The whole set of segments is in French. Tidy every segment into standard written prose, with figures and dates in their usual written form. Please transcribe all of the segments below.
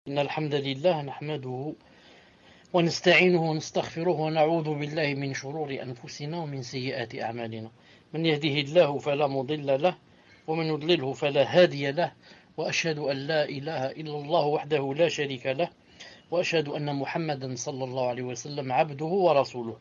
إن الحمد لله نحمده ونستعينه ونستغفره ونعوذ بالله من شرور أنفسنا ومن سيئات أعمالنا. من يهده الله فلا مضل له ومن يضلله فلا هادي له، وأشهد أن لا إله إلا الله وحده لا شريك له، وأشهد أن محمدا صلى الله عليه وسلم عبده ورسوله.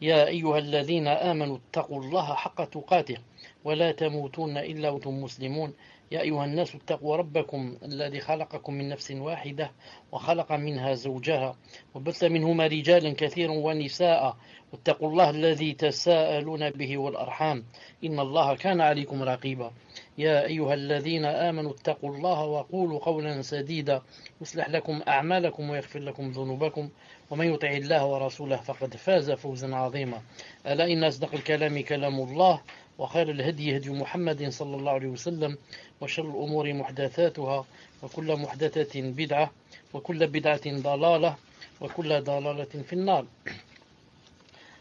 يا أيها الذين آمنوا اتقوا الله حق تقاته ولا تموتون إلا وأنتم مسلمون. يا أيها الناس اتقوا ربكم الذي خلقكم من نفس واحدة وخلق منها زوجها وبث منهما رجالا كثيرا ونساء، واتقوا الله الذي تساءلون به والأرحام إن الله كان عليكم رقيبا. يا أيها الذين آمنوا اتقوا الله وقولوا قولا سديدا يصلح لكم أعمالكم ويغفر لكم ذنوبكم، ومن يطع الله ورسوله فقد فاز فوزا عظيما. ألا إن أصدق الكلام كلام الله، وخير الهدي هدي محمد صلى الله عليه وسلم، وشر الأمور محدثاتها، وكل محدثة بدعة، وكل بدعة ضلالة، وكل ضلالة في النار.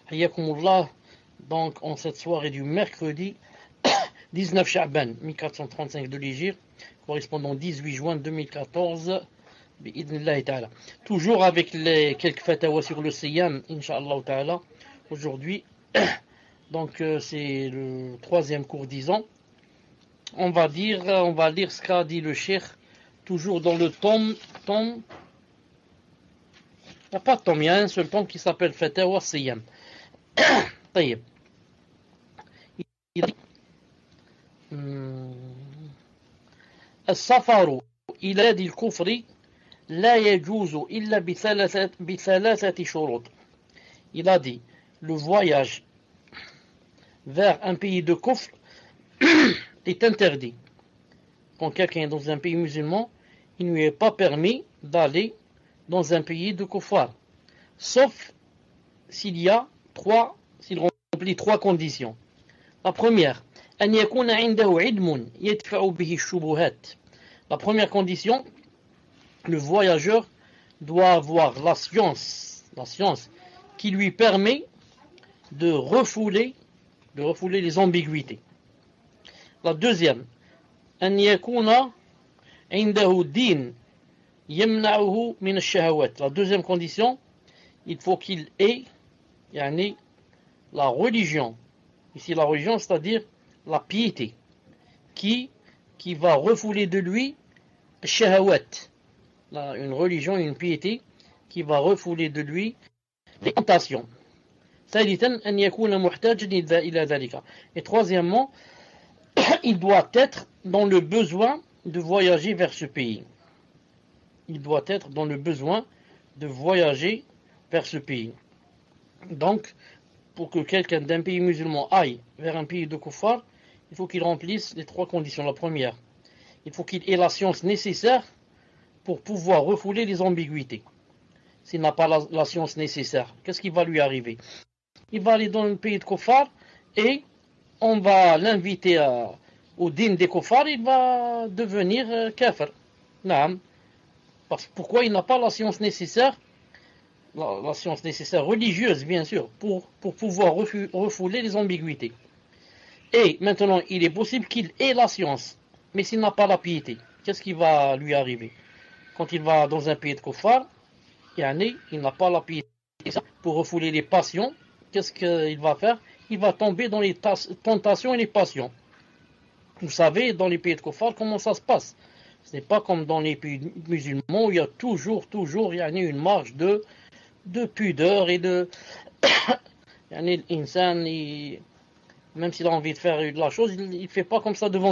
حياكم الله. Donc en cette soirée du mercredi 19 Sha'ban 1435 de l'Hégire, correspondant 18 juin 2014, toujours avec les quelques fatawas sur le Siyam, Inch'Allah Ta'ala. Aujourd'hui, donc c'est le troisième cours, disons. On va lire ce qu'a dit le Cheikh, toujours dans le tome. Il n'y a pas de tome, il y a un seul tome qui s'appelle Fatawa Siyam. طيب. السفر إلى بلاد الكفر لا يجوز إلا بثلاثة شروط. Il a dit, le voyage vers un pays de kufr est interdit. Quand quelqu'un est dans un pays musulman, il ne lui est pas permis d'aller dans un pays de kuffar, sauf s'il remplit trois conditions. La première, أن يكون عنده علم يدفع به الشبهات. La première condition, le voyageur doit avoir la science qui lui permet de refouler les ambiguïtés. La deuxième, أن يكون عنده دين يمنعه من الشهوات. La deuxième condition, il faut qu'il ait la religion. Ici la religion, c'est-à-dire la piété, qui va refouler de lui shahawat. Une religion, une piété qui va refouler de lui les tentations. Et troisièmement, il doit être dans le besoin de voyager vers ce pays. Il doit être dans le besoin de voyager vers ce pays. Donc, pour que quelqu'un d'un pays musulman aille vers un pays de kuffar, il faut qu'il remplisse les trois conditions. La première, il faut qu'il ait la science nécessaire pour pouvoir refouler les ambiguïtés. S'il n'a pas la science nécessaire, qu'est-ce qui va lui arriver? Il va aller dans un pays de kuffar et on va l'inviter au din des kuffar, il va devenir kafir. Pourquoi il n'a pas la science nécessaire? La science nécessaire religieuse, bien sûr, pour pouvoir refouler les ambiguïtés. Et maintenant, il est possible qu'il ait la science, mais s'il n'a pas la piété, qu'est-ce qui va lui arriver? Quand il va dans un pays de kuffar, il n'a pas la piété pour refouler les passions, qu'est-ce qu'il va faire? Il va tomber dans les tentations et les passions. Vous savez, dans les pays de kuffar, comment ça se passe? Ce n'est pas comme dans les pays musulmans où il y a toujours une marge de pudeur et de l'insan, même s'il a envie de faire de la chose, il ne fait pas comme ça devant.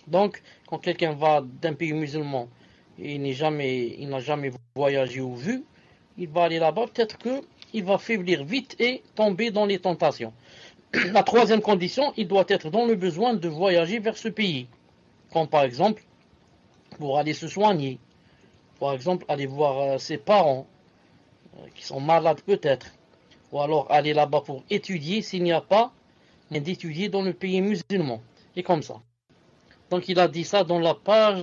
Donc, quand quelqu'un va d'un pays musulman et il n'a jamais voyagé ou vu, il va aller là-bas, peut-être qu'il va faiblir vite et tomber dans les tentations. La troisième condition, il doit être dans le besoin de voyager vers ce pays, comme par exemple pour aller se soigner. Par exemple, aller voir ses parents qui sont malades peut-être. Ou alors aller là-bas pour étudier s'il n'y a pas d'étudier dans le pays musulman. Et comme ça. Donc il a dit ça dans la page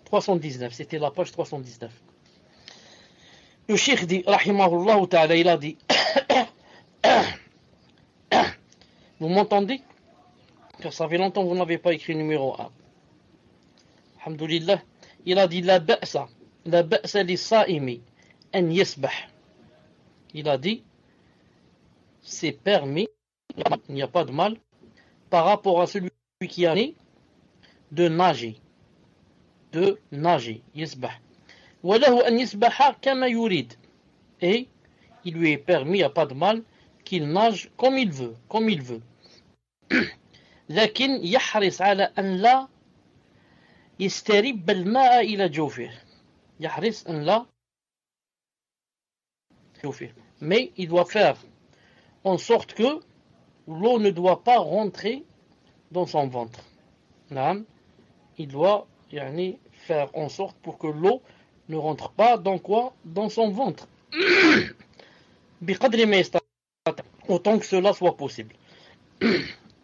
319. C'était la page 319. Le cheikh dit, rahimahullah ta'ala, il a dit vous m'entendez? Car ça fait longtemps que vous n'avez pas écrit numéro 1. Alhamdulillah. il a dit la ba'sa li sa'imi an yasbah. Il a dit c'est permis, il n'y a pas de mal par rapport à celui qui a né de nager, yasbah. Wa lahu an yasbaha kama yurid. Et il lui est permis, il n'y a pas de mal qu'il nage comme il veut. لكن يحرص على أن لا يسترب الماء إلى جوفه. يحرص أن لا جوفه. Mais il doit faire en sorte que l'eau ne doit pas rentrer dans son ventre. Il doit faire en sorte pour que l'eau ne rentre pas dans quoi? Dans son ventre. بقدر ما يستطيع, autant que cela soit possible.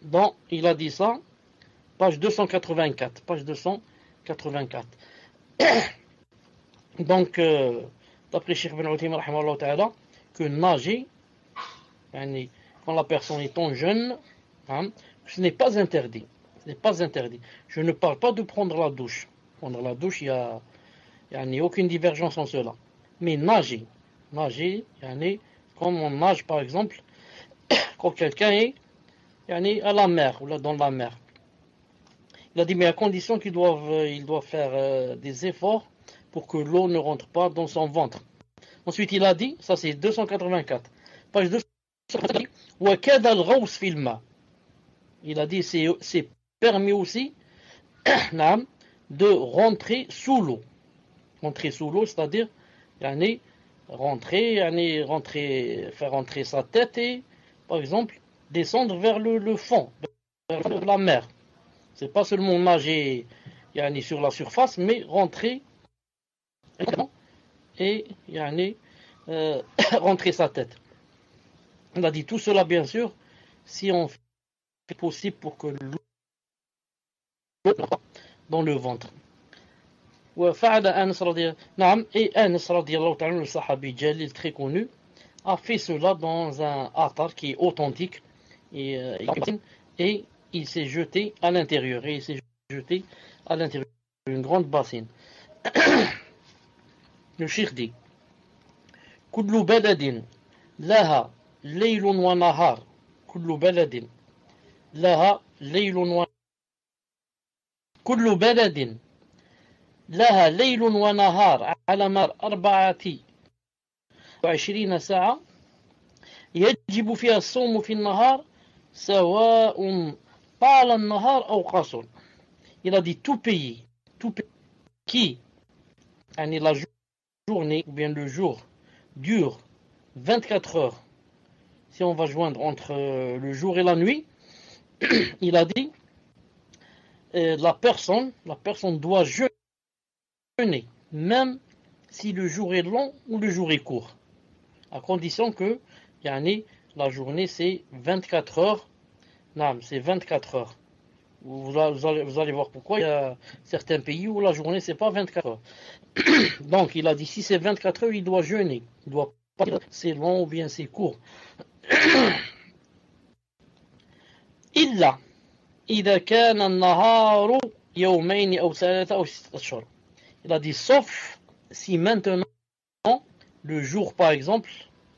Donc, il a dit ça, page 284. Donc, d'après Cheikh Ben Uthaymin, que nager, quand la personne étant jeune, ce n'est pas interdit. Je ne parle pas de prendre la douche. Prendre la douche, il n'y a aucune divergence en cela. Mais nager, comme on nage par exemple, quand quelqu'un est à la mer, ou là dans la mer. Il a dit, mais à condition qu'il doit faire des efforts pour que l'eau ne rentre pas dans son ventre. Ensuite, il a dit, ça c'est 284, page 284, il a dit, c'est permis aussi de rentrer sous l'eau. Rentrer sous l'eau, c'est-à-dire, faire rentrer sa tête et, par exemple, descendre vers le fond, vers la mer. C'est pas seulement nager sur la surface, mais rentrer et rentrer sa tête. On a dit tout cela, bien sûr, si on fait possible pour que l'eau dans le ventre. وفعل أنس رضي الله عنه, le sahabi Jalil très connu, a fait cela dans un athar qui est authentique et il s'est jeté à l'intérieur d'une grande bassine. Le cheikh dit كل بلد لها ليل ونهار كل بلد لها ليل ونهار على مر 24 ساعة يجب فيها الصوم في النهار سواء طال النهار أو قصر. Il a dit tout pays qui la journée ou bien le jour dure 24 heures, si on va joindre entre le jour et la nuit, il a dit la personne doit jeûner, même si le jour est long ou le jour est court, à condition que la journée c'est 24 heures. C'est 24 heures. Vous allez voir pourquoi. Il y a certains pays où la journée c'est pas 24 heures. Donc il a dit si c'est 24 heures, il doit jeûner. Il doit pas dire c'est long ou bien c'est court. إلا إذا كان النهار يومين أو ثلاثة أو 6 أشهر. Il a dit sauf si maintenant le jour par exemple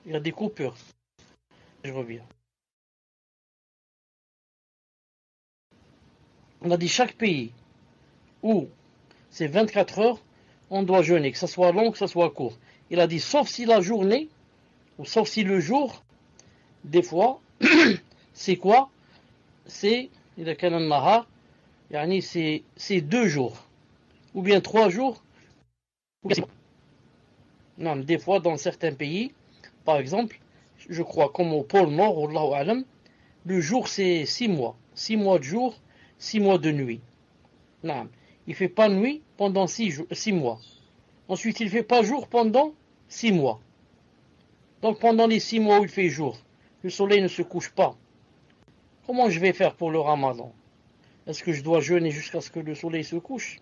il y a des coupures. Je reviens. On a dit chaque pays où c'est 24 heures, on doit jeûner, que ce soit long, que ce soit court. Il a dit sauf si la journée, ou sauf si le jour, des fois, c'est quoi? C'est 2 jours, ou bien 3 jours, ou bien non, des fois dans certains pays, par exemple, je crois comme au pôle Nord, Allahu A'lam, le jour c'est 6 mois, 6 mois de jour, 6 mois de nuit. Non, il ne fait pas nuit pendant 6 mois. Ensuite, il ne fait pas jour pendant 6 mois. Donc, pendant les 6 mois où il fait jour, le soleil ne se couche pas. Comment je vais faire pour le ramadan? Est-ce que je dois jeûner jusqu'à ce que le soleil se couche?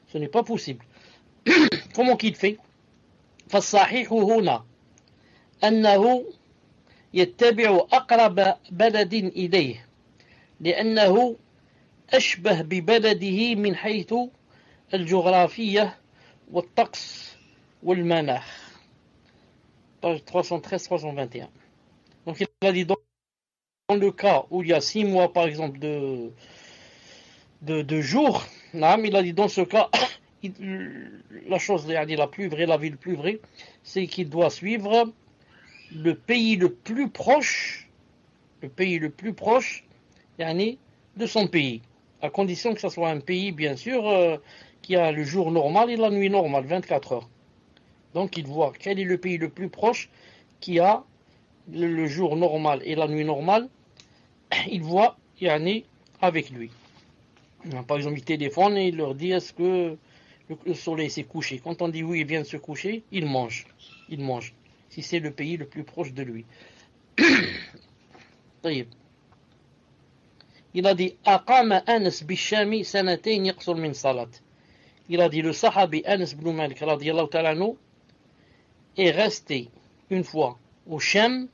Ce n'est pas possible. Comment qu'il fait? فالصحيح هنا أنه يتبع أقرب بلد إليه لأنه أشبه ببلده من حيث الجغرافية والطقس والمناخ. Page 313-321. Donc il a dit dans le cas où il y a 6 mois par exemple de jours, il a dit dans ce cas, la chose la plus vraie, la vie le plus vraie, c'est qu'il doit suivre le pays le plus proche, de son pays, à condition que ce soit un pays, bien sûr, qui a le jour normal et la nuit normale, 24 heures. Donc il voit quel est le pays le plus proche qui a le jour normal et la nuit normale, il voit avec lui. Par exemple, il téléphone et il leur dit est-ce que le soleil s'est couché. Quand on dit oui, il vient de se coucher, il mange. Si c'est le pays le plus proche de lui. Il a dit Aqama Anas bishami sanatayn yaqsur min salat. Il a dit le sahabi Anas ibn Malik radiyallahu ta'ala anhu est resté une fois au Sham.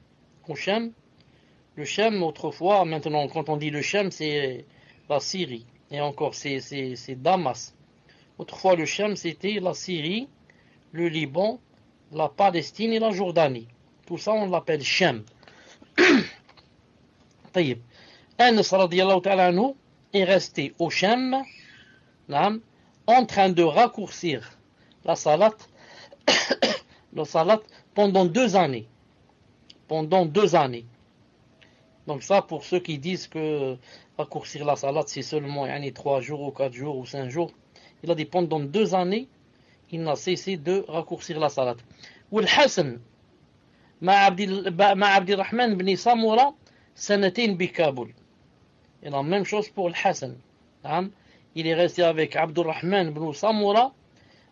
Le Sham, autrefois, maintenant, quand on dit le Sham, c'est la Syrie. Et encore, c'est Damas. Autrefois, le Sham, c'était la Syrie, le Liban, la Palestine et la Jordanie. Tout ça, on l'appelle Sham. Taïb. Anas radiyallahu ta'ala anhu est resté au Sham, en train de raccourcir la salat pendant 2 années. Donc ça, pour ceux qui disent que raccourcir la salat, c'est seulement 3 jours ou 4 jours ou 5 jours, il a dit pendant 2 années, il n'a cessé de raccourcir la salat. Ou le Hassan, مع عبد الرحمن بن سامورة سنتين بكابول. Et la même chose pour le Hassan. Il est resté avec Abdurrahman ibn Samura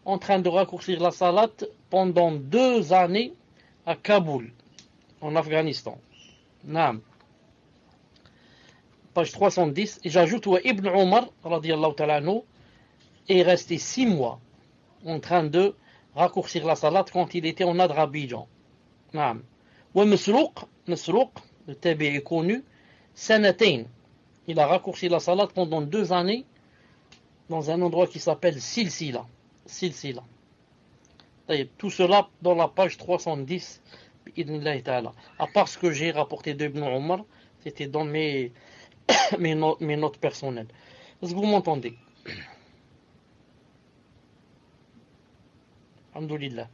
en train de raccourcir la salat pendant 2 années à Kaboul, en Afghanistan. Page 310. Et j'ajoute où Ibn Omar radiyallahu ta'ala anhu est resté 6 mois en train de raccourcir la salat quand il était en Azerbaïdjan. Ou Masrouq, le tabi'i connu, sanatayn. Il a raccourci la salat pendant 2 années dans un endroit qui s'appelle Silsila. Tout cela dans la page 310. À part ce que j'ai rapporté d'Ibn Omar, c'était dans mes notes personnelles. Est-ce que vous m'entendez? Alhamdulillah.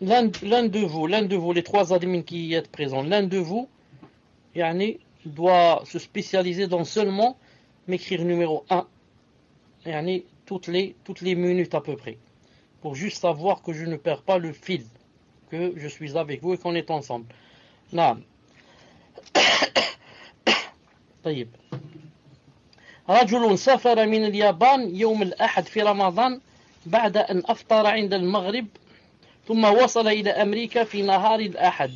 L'un de vous, les 3 admins qui êtes présents, l'un de vous, doit se spécialiser dans seulement m'écrire numéro 1, toutes les minutes à peu près, pour juste savoir que je ne perds pas le fil, que je suis avec vous et qu'on est ensemble. طيب. رجل سافر من اليابان يوم الأحد في رمضان بعد أن أفطر عند المغرب ثم وصل إلى أمريكا في نهار الأحد.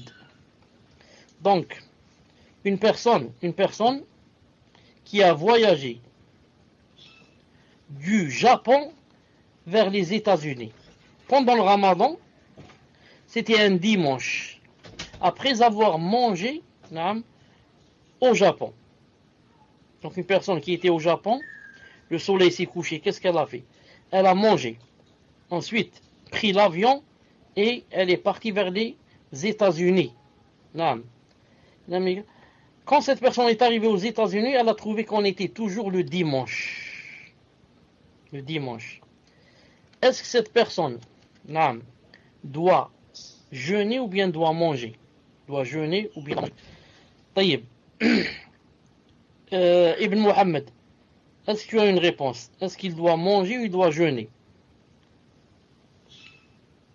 Donc, une personne qui a voyagé du Japon vers les États-Unis. Pendant le Ramadan, c'était un dimanche, après avoir mangé au Japon. Donc une personne qui était au Japon, le soleil s'est couché, qu'est-ce qu'elle a fait? Elle a mangé, ensuite pris l'avion et elle est partie vers les États-Unis. Quand cette personne est arrivée aux États-Unis, elle a trouvé qu'on était toujours le dimanche. Est-ce que cette personne doit jeûner ou bien doit manger? Doit jeûner ou bien manger? Taïb. Ibn Muhammad, est-ce que tu as une réponse? Est-ce qu'il doit manger ou il doit jeûner?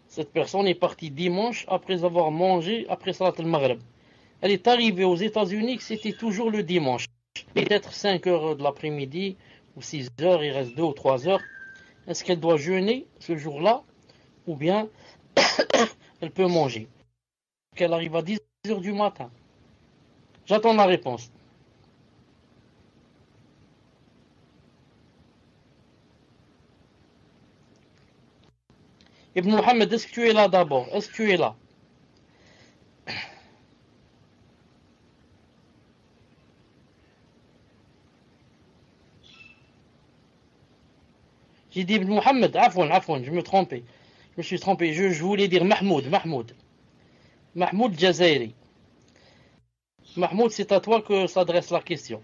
Cette personne est partie dimanche après avoir mangé après Salat al-Maghrib. Elle est arrivée aux États-Unis, c'était toujours le dimanche. Peut-être 5 heures de l'après-midi ou 6 heures, il reste 2 ou 3 heures. Est-ce qu'elle doit jeûner ce jour-là ou bien elle peut manger? Qu'elle arrive à 10 heures du matin. J'attends la réponse. Ibn Muhammad, est-ce que tu es là d'abord? Est-ce que tu es là? J'ai dit Ibn Muhammad, afwan, je me trompais. Je me suis trompé, je voulais dire Mahmoud Jazairi. Mahmoud, c'est à toi que s'adresse la question.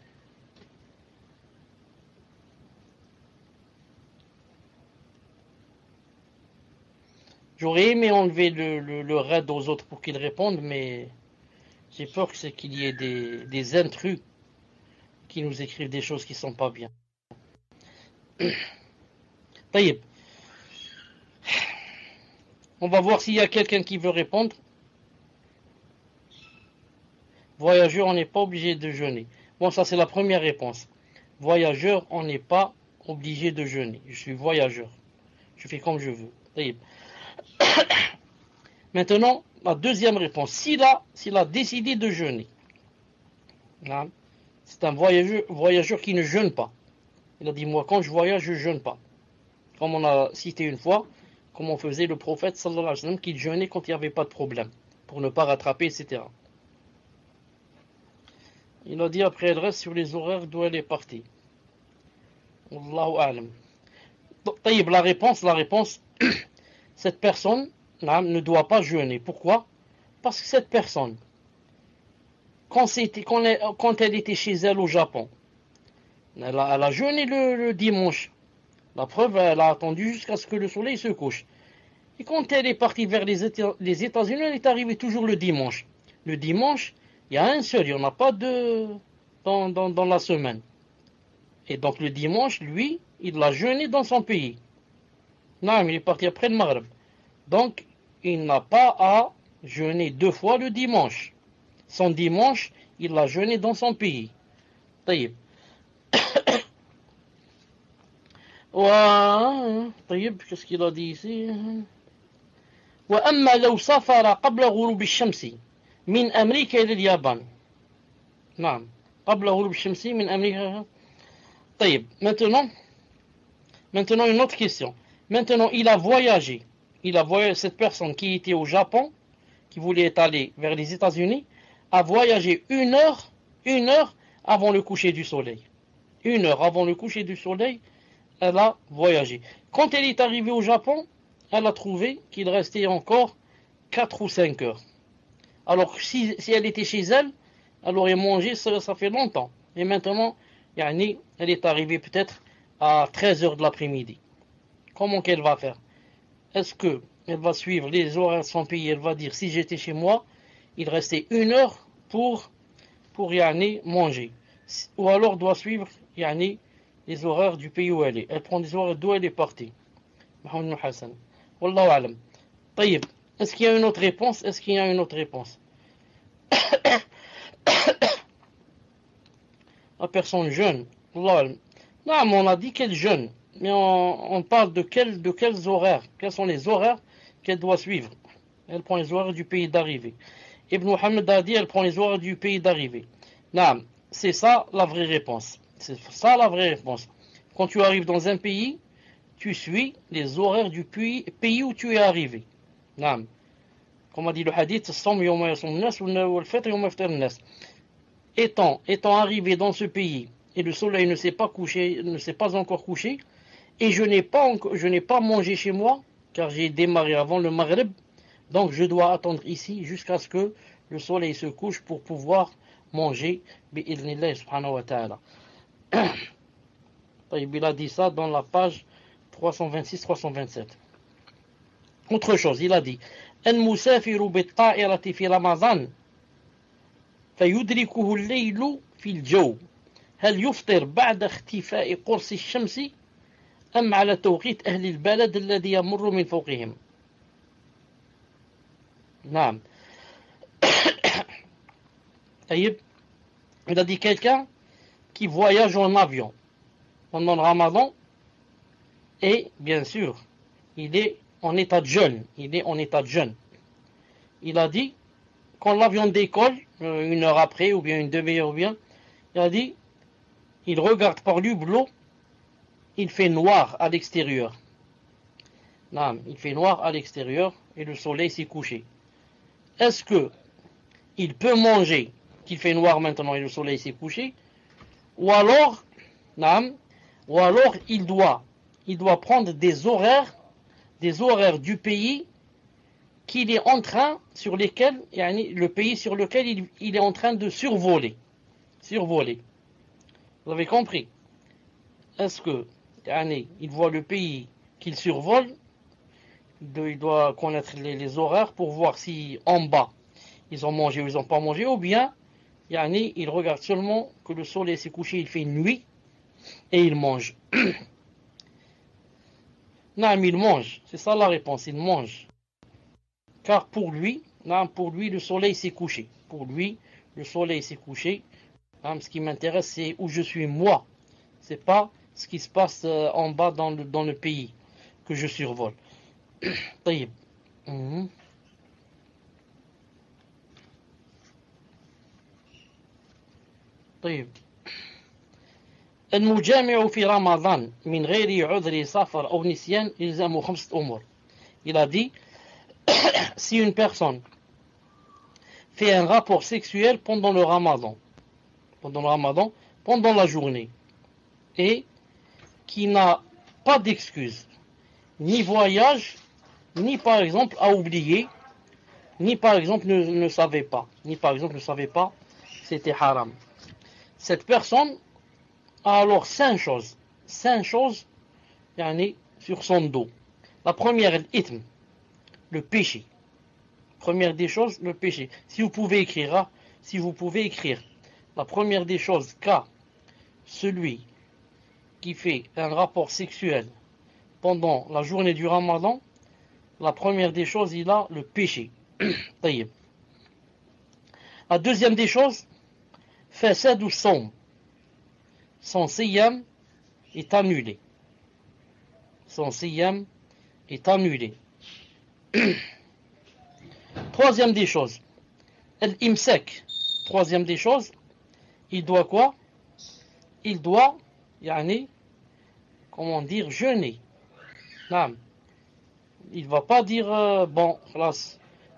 J'aurais aimé enlever le raid aux autres pour qu'ils répondent, mais j'ai peur que c'est qu'il y ait des intrus qui nous écrivent des choses qui sont pas bien. Taïb. On va voir s'il y a quelqu'un qui veut répondre. Voyageur, on n'est pas obligé de jeûner. Bon, ça c'est la première réponse. Voyageur, on n'est pas obligé de jeûner. Je suis voyageur. Je fais comme je veux. Taïb. Maintenant, la deuxième réponse. S'il a décidé de jeûner, c'est un voyageur qui ne jeûne pas. Il a dit, moi quand je voyage, je ne jeûne pas. Comme on a cité une fois, comme on faisait le prophète sallallahu alayhi wa sallam, qu'il jeûnait quand il n'y avait pas de problème, pour ne pas rattraper, etc. Il a dit après le reste sur les horaires d'où elle est partie. Wallahu a'lam. Taïb, la réponse, cette personne ne doit pas jeûner. Pourquoi? Parce que cette personne, quand elle était chez elle au Japon, elle a jeûné le dimanche. La preuve, elle a attendu jusqu'à ce que le soleil se couche. Et quand elle est partie vers les États-Unis, elle est arrivée toujours le dimanche. Le dimanche, il y a un seul, il n'y en a pas deux dans la semaine. Et donc le dimanche, lui, il l'a jeûné dans son pays. Non, il est parti après le Maghreb. Donc, il n'a pas à jeûner 2 fois le dimanche. Son dimanche, il l'a jeûné dans son pays. طيب. طيب, qu'est-ce qu'il a dit ici? وأما لو سافر قبل غروب الشمس من أمريكا إلى اليابان. نعم, قبل غروب الشمس من أمريكا. طيب, maintenant une autre question. Maintenant, il a voyagé, cette personne qui était au Japon, qui voulait aller vers les États-Unis, a voyagé une heure avant le coucher du soleil. 1 heure avant le coucher du soleil, elle a voyagé. Quand elle est arrivée au Japon, elle a trouvé qu'il restait encore 4 ou 5 heures. Alors si elle était chez elle, elle aurait mangé, ça fait longtemps. Et maintenant, elle est arrivée peut-être à 13 heures de l'après-midi. Comment qu'elle va faire? Est-ce qu'elle va suivre les horaires de son pays? Elle va dire, si j'étais chez moi, il restait 1 heure pour manger. Ou alors doit suivre les horaires du pays où elle est. Elle prend des horaires d'où elle est partie. Mohamed Hassan. Wallahu alam. طيب. Est-ce qu'il y a une autre réponse? La personne jeûne. Wallahu alam. Non, mais on a dit qu'elle jeûne. Mais on parle de quels horaires? Quels sont les horaires qu'elle doit suivre? Elle prend les horaires du pays d'arrivée. Ibn Muhammad a dit elle prend les horaires du pays d'arrivée. Non, c'est ça la vraie réponse. Quand tu arrives dans un pays, tu suis les horaires du pays où tu es arrivé. Non. Comme a dit le hadith, étant arrivé dans ce pays et le soleil ne s'est pas encore couché, et je n'ai pas mangé chez moi, car j'ai démarré avant le Maghreb, donc je dois attendre ici jusqu'à ce que le soleil se couche pour pouvoir manger, bi'idhnillah subhanahu wa ta'ala. Il a dit ça dans la page 326-327. Autre chose, il a dit المسافر بالطائرة في رمضان فيدركه الليل في الجو هل يفطر بعد اختفاء قرص الشمس أم على توقيت أهل البلد الذي يمر من فوقهم. نعم. Il a dit quelqu'un qui voyage en avion pendant le Ramadan et bien sûr il est en état de jeûne. Il a dit quand l'avion décolle 1 heure après ou bien une demi-heure ou bien, il a dit il regarde par l'hublot, il fait noir à l'extérieur. Non, il fait noir à l'extérieur et le soleil s'est couché. Est-ce que il peut manger qu'il fait noir maintenant et le soleil s'est couché, ou alors il il doit prendre des horaires du pays qu'il est en train, sur lesquels, le pays sur lequel il est en train de survoler. Vous avez compris? Est-ce que, il voit le pays qu'il survole, il doit connaître les horaires pour voir si en bas, ils ont mangé ou ils n'ont pas mangé, ou bien, il regarde seulement que le soleil s'est couché, il fait nuit, et il mange. Non, il mange, c'est ça la réponse, il mange. Car pour lui, le soleil s'est couché. Pour lui, le soleil s'est couché. Ce qui m'intéresse, c'est où je suis moi. C'est pas ce qui se passe en bas dans le pays que je survole. طيب. طيب. المجامع في رمضان من غير عذر سفر أو نسيان يلزمه 5 أمور. Il a dit, si une personne fait un rapport sexuel pendant le ramadan, pendant la journée, et qui n'a pas d'excuse, ni voyage, ni par exemple à oublier, ni par exemple ne savait pas, c'était haram. Cette personne a alors 5 choses sur son dos. La première, l'ithme, le péché. Première des choses, le péché. Si vous pouvez écrire, la première des choses qu'a celui qui fait un rapport sexuel pendant la journée du Ramadan, la première des choses, il a le péché. La deuxième des choses, fasad ou som. Son siyam est annulé. Troisième des choses, l'imsak. Troisième des choses, il doit quoi? Il doit, jeûner. Non. Il ne va pas dire, bon,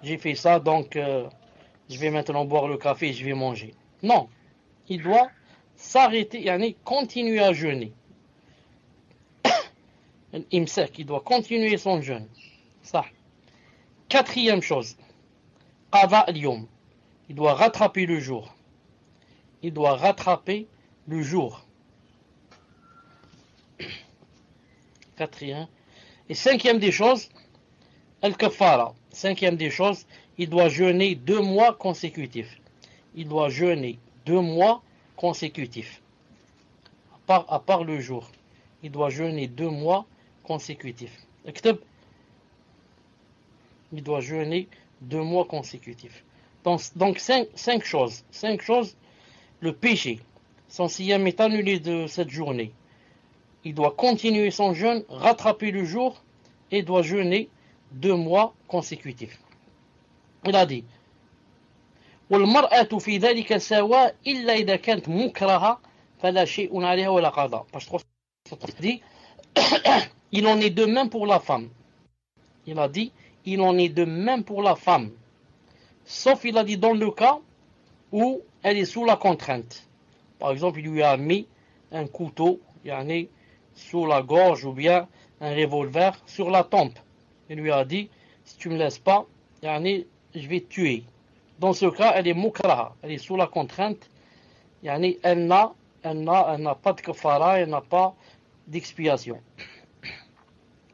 j'ai fait ça, donc je vais maintenant boire le café et je vais manger. Non. Il doit s'arrêter, continuer à jeûner. L'imsak, il doit continuer son jeûne. Ça. Quatrième chose, qada al-yawm. Il doit rattraper le jour. Quatrième. Et cinquième des choses, al-kafara. Cinquième des choses, il doit jeûner 2 mois consécutifs. À part le jour. Il doit jeûner 2 mois consécutifs. Il doit jeûner 2 mois consécutifs. Donc 5 choses. 5 choses. Le péché. Son siyam est annulé de cette journée. Il doit continuer son jeûne, rattraper le jour et doit jeûner 2 mois consécutifs. Il a dit والمرأة في ذلك سواء إلا إذا كانت مكرهة فلا شيء عليها ولا قضاء. Il en est de même pour la femme. Il a dit il en est de même pour la femme. Sauf, il a dit, dans le cas où elle est sous la contrainte. Par exemple, il lui a mis un couteau sous la gorge ou bien un revolver sur la tempe. Il lui a dit, si tu ne me laisses pas, je vais te tuer. Dans ce cas, elle est mukraha, elle est sous la contrainte. Elle n'a pas de kafara, elle n'a pas d'expiation.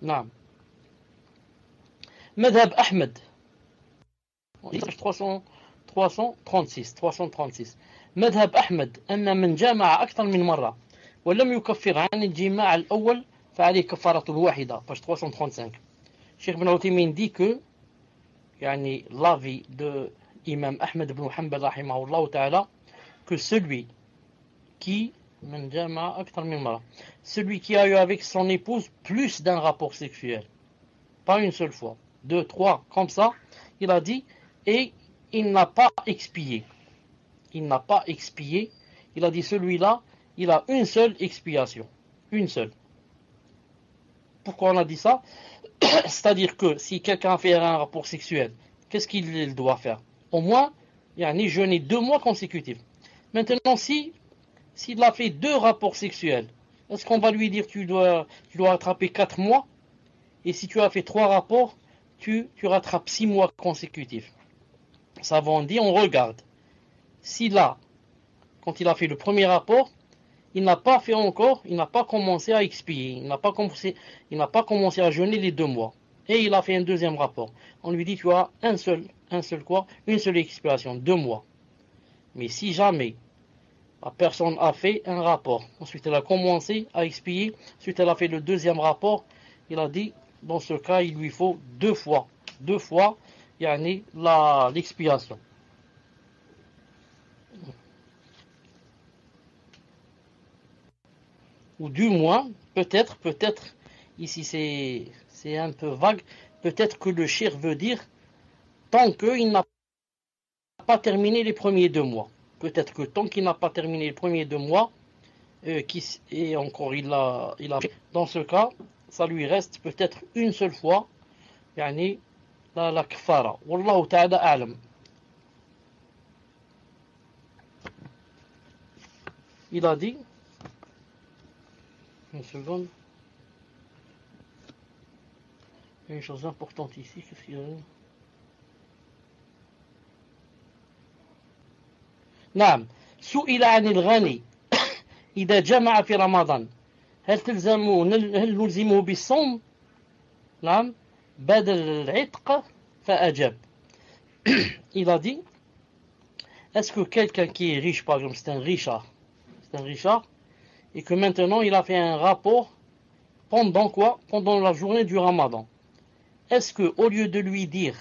Non. مذهب أحمد 336 مذهب أحمد أن من جامع أكثر من مرة ولم يكفر عن الجماع الأول فعليه كفارة واحدة. Page 335. Cheikh Ibn Uthaymin dit que l'avis de Imam Ahmed ibn Hanbal rahimahullah ta'ala, que celui qui a eu avec son épouse plus d'un rapport sexuel, pas une seule fois, 2, 3, comme ça, il a dit, et il n'a pas expié. Il a dit, celui-là, il a une seule expiation. Une seule. Pourquoi on a dit ça? C'est-à-dire que si quelqu'un a fait un rapport sexuel, qu'est-ce qu'il doit faire? Au moins, jeûner 2 mois consécutifs. Maintenant, s'il a fait 2 rapports sexuels Est-ce qu'on va lui dire tu dois rattraper 4 mois, et si tu as fait 3 rapports, tu rattrapes 6 mois consécutifs? Ça va, on dit, on regarde. Si là, quand il a fait le premier rapport, il n'a pas fait encore, il n'a pas commencé à expier, il n'a pas commencé à jeûner les 2 mois. Et il a fait un deuxième rapport. On lui dit tu as une seule expiation, 2 mois. Mais si jamais la personne a fait un rapport, ensuite elle a commencé à expier, ensuite elle a fait le deuxième rapport, il a dit dans ce cas il lui faut 2 fois, yani l'expiation. Ou du moins, peut-être, ici c'est un peu vague, peut-être que le cheikh veut dire tant qu'il n'a pas terminé les premiers 2 mois. Peut-être que tant qu'il n'a pas terminé les premiers 2 mois, et encore il a dans ce cas, ça lui reste peut-être une seule fois, yani la kfara. Wallahu ta'ala a'lam. Il a dit, une seconde, une chose importante ici, qu'est-ce qu'il y a? نعم سئل عن الغني إذا جمع في رمضان هل نلزمه بالصوم؟ نعم بدل العتق فأجاب. Il a dit, est-ce que quelqu'un qui est riche, par exemple, c'est un richard, et que maintenant il a fait un rapport pendant quoi? Pendant la journée du Ramadan. Est-ce que au lieu de lui dire,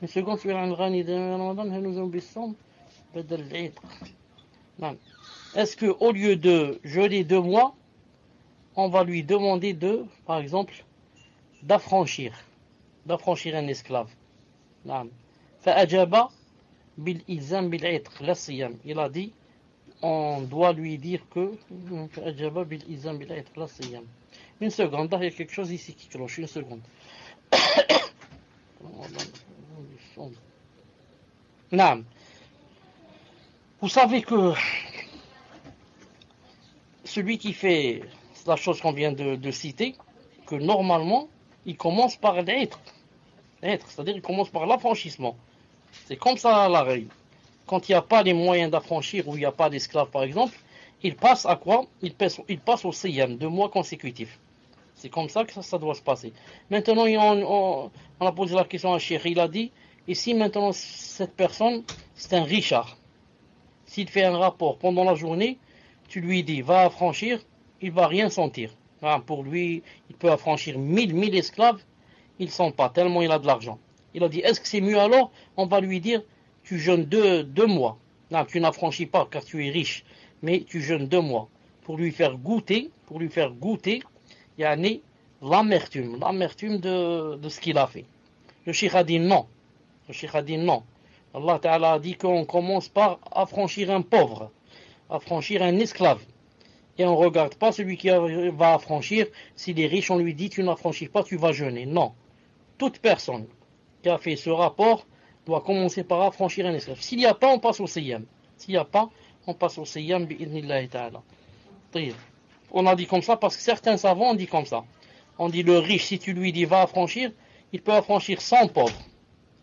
une seconde, est-ce que au lieu de jeûner 2 mois, on va lui demander par exemple, d'affranchir un esclave? فأجاب بالإلزام بالعتق لا الصيام. Il a dit, on doit lui dire que فأجاب بالإلزام بالعتق لا الصيام. Une seconde, il y a quelque chose ici qui cloche, une seconde. Non. Vous savez que celui qui fait la chose qu'on vient de citer, que normalement, il commence par l'être, c'est-à-dire il commence par l'affranchissement. C'est comme ça la règle. Quand il n'y a pas les moyens d'affranchir ou il n'y a pas d'esclave par exemple, il passe à quoi? Il passe au siyam, 2 mois consécutifs. C'est comme ça que ça doit se passer. Maintenant, on a posé la question à Cheikh, il a dit, et si maintenant cette personne, c'est un richard, s'il fait un rapport pendant la journée, tu lui dis, va affranchir, il ne va rien sentir. Pour lui, il peut affranchir 1000 esclaves, il ne sent pas, tellement il a de l'argent. Il a dit, est-ce que c'est mieux alors? On va lui dire, tu jeûnes 2 mois. Non, tu n'affranchis pas car tu es riche, mais tu jeûnes 2 mois. Pour lui faire goûter, yani l'amertume de ce qu'il a fait. Le cheikh a dit non. Allah Ta'ala a dit qu'on commence par affranchir un pauvre, affranchir un esclave. Et on ne regarde pas celui qui va affranchir. S'il est riche, on lui dit tu n'affranchis pas, tu vas jeûner. Non. Toute personne qui a fait ce rapport doit commencer par affranchir un esclave. S'il n'y a pas, on passe au siyam. Bi'idhnillahi ta'ala. On a dit comme ça parce que certains savants ont dit comme ça. On dit le riche, si tu lui dis va affranchir, il peut affranchir 100 pauvres.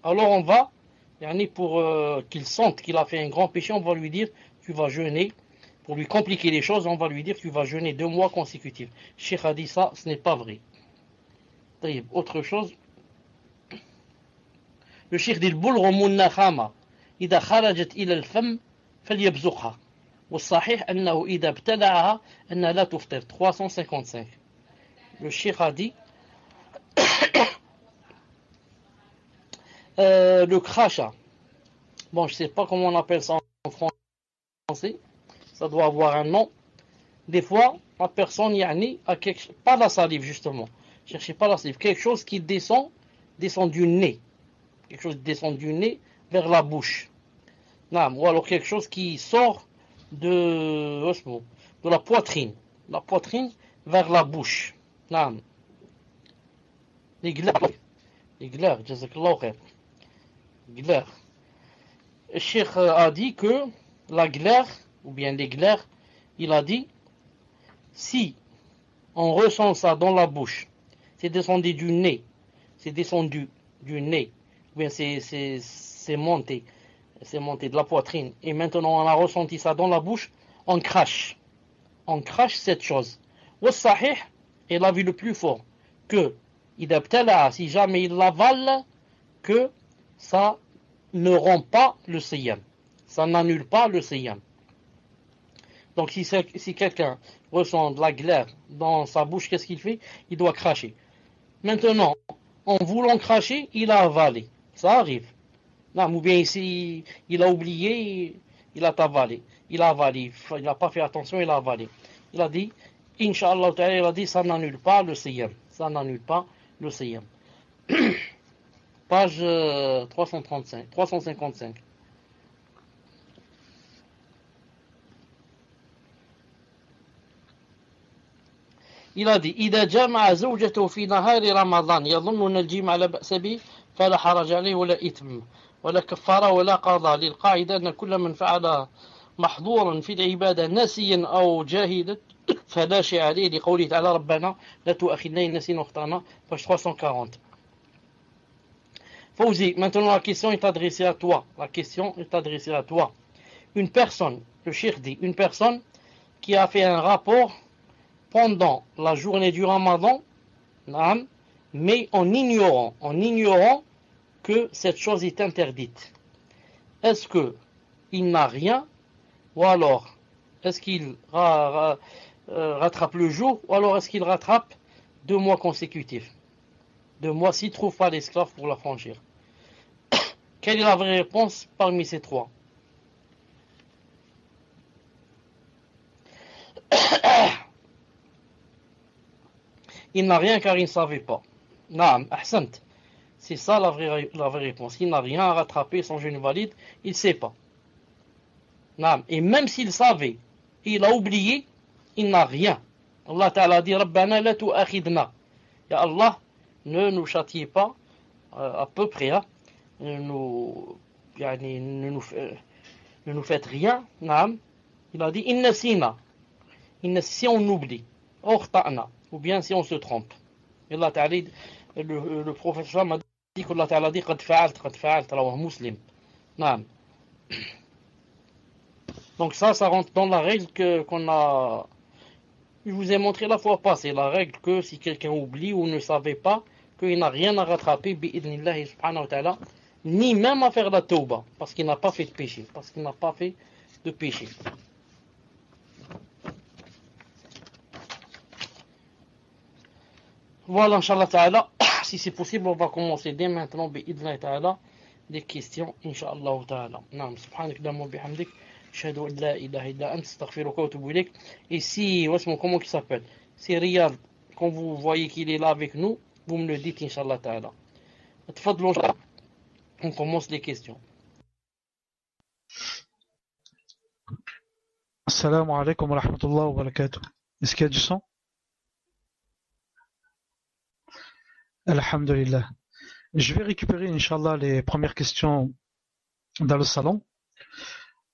Alors on va, pour qu'il sente qu'il a fait un grand péché, on va lui dire tu vas jeûner. Pour lui compliquer les choses, on va lui dire tu vas jeûner 2 mois consécutifs. Cheikh a dit ça, ce n'est pas vrai. Autre chose. Le cheikh dit البلغ النخامة إذا خرجت إلى الفم فليبزقها والصحيح أنه إذا ابتلعها أنها لا تفطر. 355. Le cheikh a dit le crachat. Bon, je ne sais pas comment on appelle ça en français. Ça doit avoir un nom. Des fois, la personne a pas la salive justement. Cherchez pas la salive. Quelque chose qui descend du nez. Quelque chose descend du nez vers la bouche. Ou alors quelque chose qui sort de la poitrine. La poitrine vers la bouche. Les glaires, jazakallahu khair. Glaire. Le cheikh a dit que la glaire, ou bien les glaires, il a dit, si on ressent ça dans la bouche, c'est descendu du nez, c'est descendu du nez, ou bien c'est monté de la poitrine, et maintenant on a ressenti ça dans la bouche, on crache cette chose. Wa sahih est l'avis le plus fort, que si jamais il l'avale, que ça ne rend pas le siyam, ça n'annule pas le siyam. Donc si quelqu'un ressent de la glaire dans sa bouche, qu'est-ce qu'il fait? Il doit cracher. Maintenant, en voulant cracher, il a avalé. Ça arrive. Non, ou bien ici, il a oublié, il a avalé. Il a avalé. Il n'a pas fait attention, il a avalé. Il a dit, Inch'Allah, il a dit, ça n'annule pas le siyam. Ça n'annule pas le siyam. Page 355. Il a dit إذا جامع زوجته في نهار رمضان يظن أن الجماع لا بأس به فلا حرج عليه ولا إثم ولا كفارة ولا قضاء للقاعدة أن كل من فعل محظورا في العبادة نسيا أو جاهلا فلا شيء عليه لقوله تعالى ربنا لا تؤاخذنا إن نسينا واخطأنا page 340. Fawzi, maintenant la question est adressée à toi. La question est adressée à toi. Une personne, le cheikh dit, une personne qui a fait un rapport pendant la journée du Ramadan, mais en ignorant que cette chose est interdite. Est-ce qu'il n'a rien, ou alors est-ce qu'il rattrape le jour, ou alors est-ce qu'il rattrape 2 mois consécutifs? 2 mois s'il ne trouve pas l'esclave pour la franchir. Quelle est la vraie réponse parmi ces 3? Il n'a rien car il ne savait pas. Naam, ahsant. C'est ça la vraie réponse. Il n'a rien à rattraper, son jeûne valide, il ne sait pas. Naam. Et même s'il savait, il a oublié, il n'a rien. Allah Ta'ala dit Rabbana la tu'akhidna. Ya Allah, ne nous châtiez pas, à peu près, hein, ne nous faites rien. Naam. Il a dit inna sina. Si on oublie. Orta'na. Ou bien si on se trompe. Et Allah Ta'ala, le professeur m'a dit qu'Allah Ta'ala dit qad fa'alt, alors muslim. Naam. Donc ça rentre dans la règle qu'on a. Je vous ai montré la fois passée, la règle que si quelqu'un oublie ou ne savait pas, qu'il n'a rien à rattraper, bi'idnillahi subhanahu wa ta'ala, ni même à faire la tauba, parce qu'il n'a pas fait de péché, Voilà, Inch'Allah Ta'ala, si c'est possible, on va commencer dès maintenant, bi'idnillahi ta'ala, des questions, Inch'Allah Ta'ala. Naam, subhanakallahumma wa bihamdik. Ashhadu an la ilaha illa anta astaghfiruka wa atubu ilayk. Et si, comment il s'appelle? C'est Riyad, quand vous voyez qu'il est là avec nous, vous me le dites, Inch'Allah Ta'ala. On commence les questions. Assalamu alaikum wa rahmatullahi wa barakatuh. Est-ce qu'il y a du son? Alhamdulillah. Je vais récupérer, Inch'Allah, les premières questions dans le salon.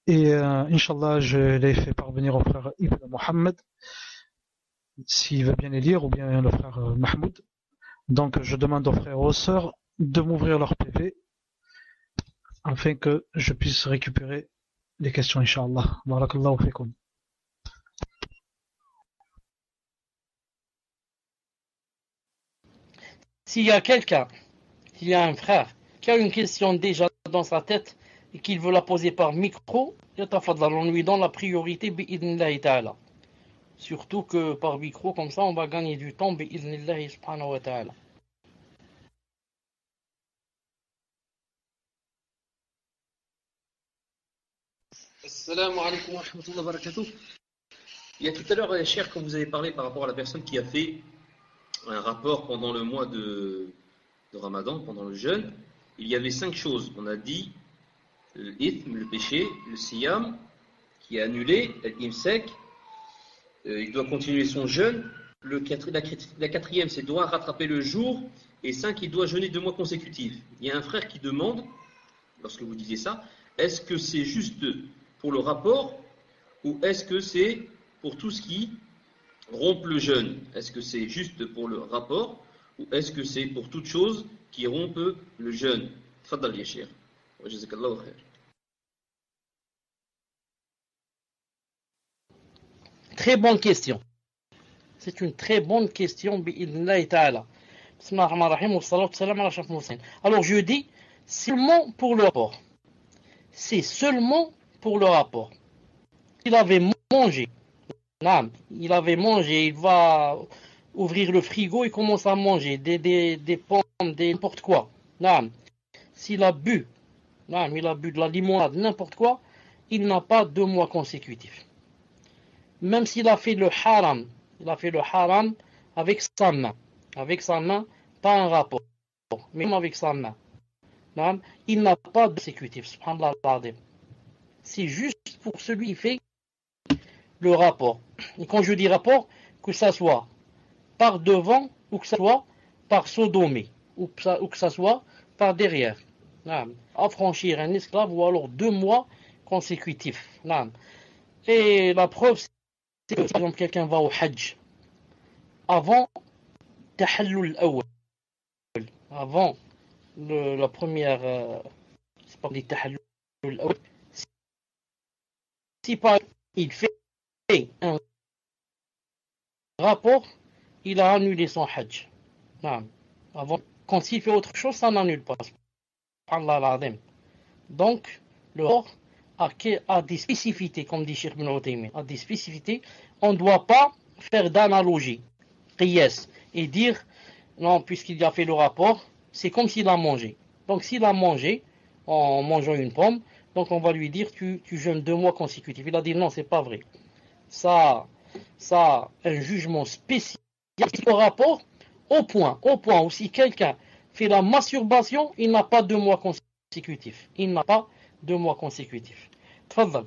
Et Inch'Allah, je les fais parvenir au frère Ibn Mohammed, s'il veut bien les lire, ou bien le frère Mahmoud. Donc je demande aux frères et aux sœurs de m'ouvrir leur PV, afin que je puisse récupérer les questions, Inch'Allah. Barakallahu fikum. S'il y a un frère qui a une question déjà dans sa tête et qu'il veut la poser par micro, on lui donne la priorité bi'idnillahi ta'ala. Surtout que par micro, comme ça, on va gagner du temps bi'idnillahi subhanahu wa ta'ala. Assalamu alaikum wa rahmatullahi wa barakatuh. Il y a tout à l'heure, cher, quand vous avez parlé par rapport à la personne qui a fait un rapport pendant le mois de Ramadan, pendant le jeûne, il y avait 5 choses. On a dit l'ithme, le péché, le siyam, qui est annulé, l'imsek, il doit continuer son jeûne. La quatrième, c'est doit rattraper le jour. Et 5, il doit jeûner 2 mois consécutifs. Il y a un frère qui demande, lorsque vous disiez ça, est-ce que c'est juste pour le rapport ou est-ce que c'est pour tout ce qui rompt le jeûne? Est-ce que c'est juste pour le rapport ou est-ce que c'est pour toute chose qui rompt le jeûne? Tfaddal ya cheikh. Wa jazakallahu khair. Très bonne question. C'est une très bonne question. Bi'idhnillahi ta'ala. Bismillahir rahmanir rahim wa salatu wassalam ala ashrafil mursalin. Alors je dis seulement pour le rapport. C'est seulement pour le rapport. Il avait mangé. Il avait mangé, il va ouvrir le frigo et commence à manger des pommes, n'importe quoi. S'il a bu, il a bu de la limonade, n'importe quoi, il n'a pas 2 mois consécutifs. Même s'il a fait le haram, il a fait le haram avec sa main, pas un rapport, mais même avec sa main. Il n'a pas de consécutif, subhanallah al-azim. C'est juste pour celui qui fait le rapport. Et quand je dis rapport, que ça soit par devant ou que ça soit par sodomie ou que ça soit par derrière. Affranchir un esclave ou alors 2 mois consécutifs. Et la preuve, c'est que par exemple quelqu'un va au Hajj avant tahallul awwal, avant la première, c'est pas dit tahallul awwal. Si par exemple, il fait un rapport, il a annulé son Hajj. Avant, quand il fait autre chose, ça n'annule pas. Donc, le rapport a des spécificités, comme dit Cheikh Ibn Uthaymin, a des spécificités. On ne doit pas faire d'analogie, qiyas, et dire, non, puisqu'il a fait le rapport, c'est comme s'il a mangé. Donc, s'il a mangé, en mangeant une pomme, donc on va lui dire, tu jeûnes 2 mois consécutifs. Il a dit, non, c'est pas vrai. Ça un jugement spécial au rapport, au point où si quelqu'un fait la masturbation, il n'a pas 2 mois consécutifs. Il n'a pas 2 mois consécutifs. Tfaddal.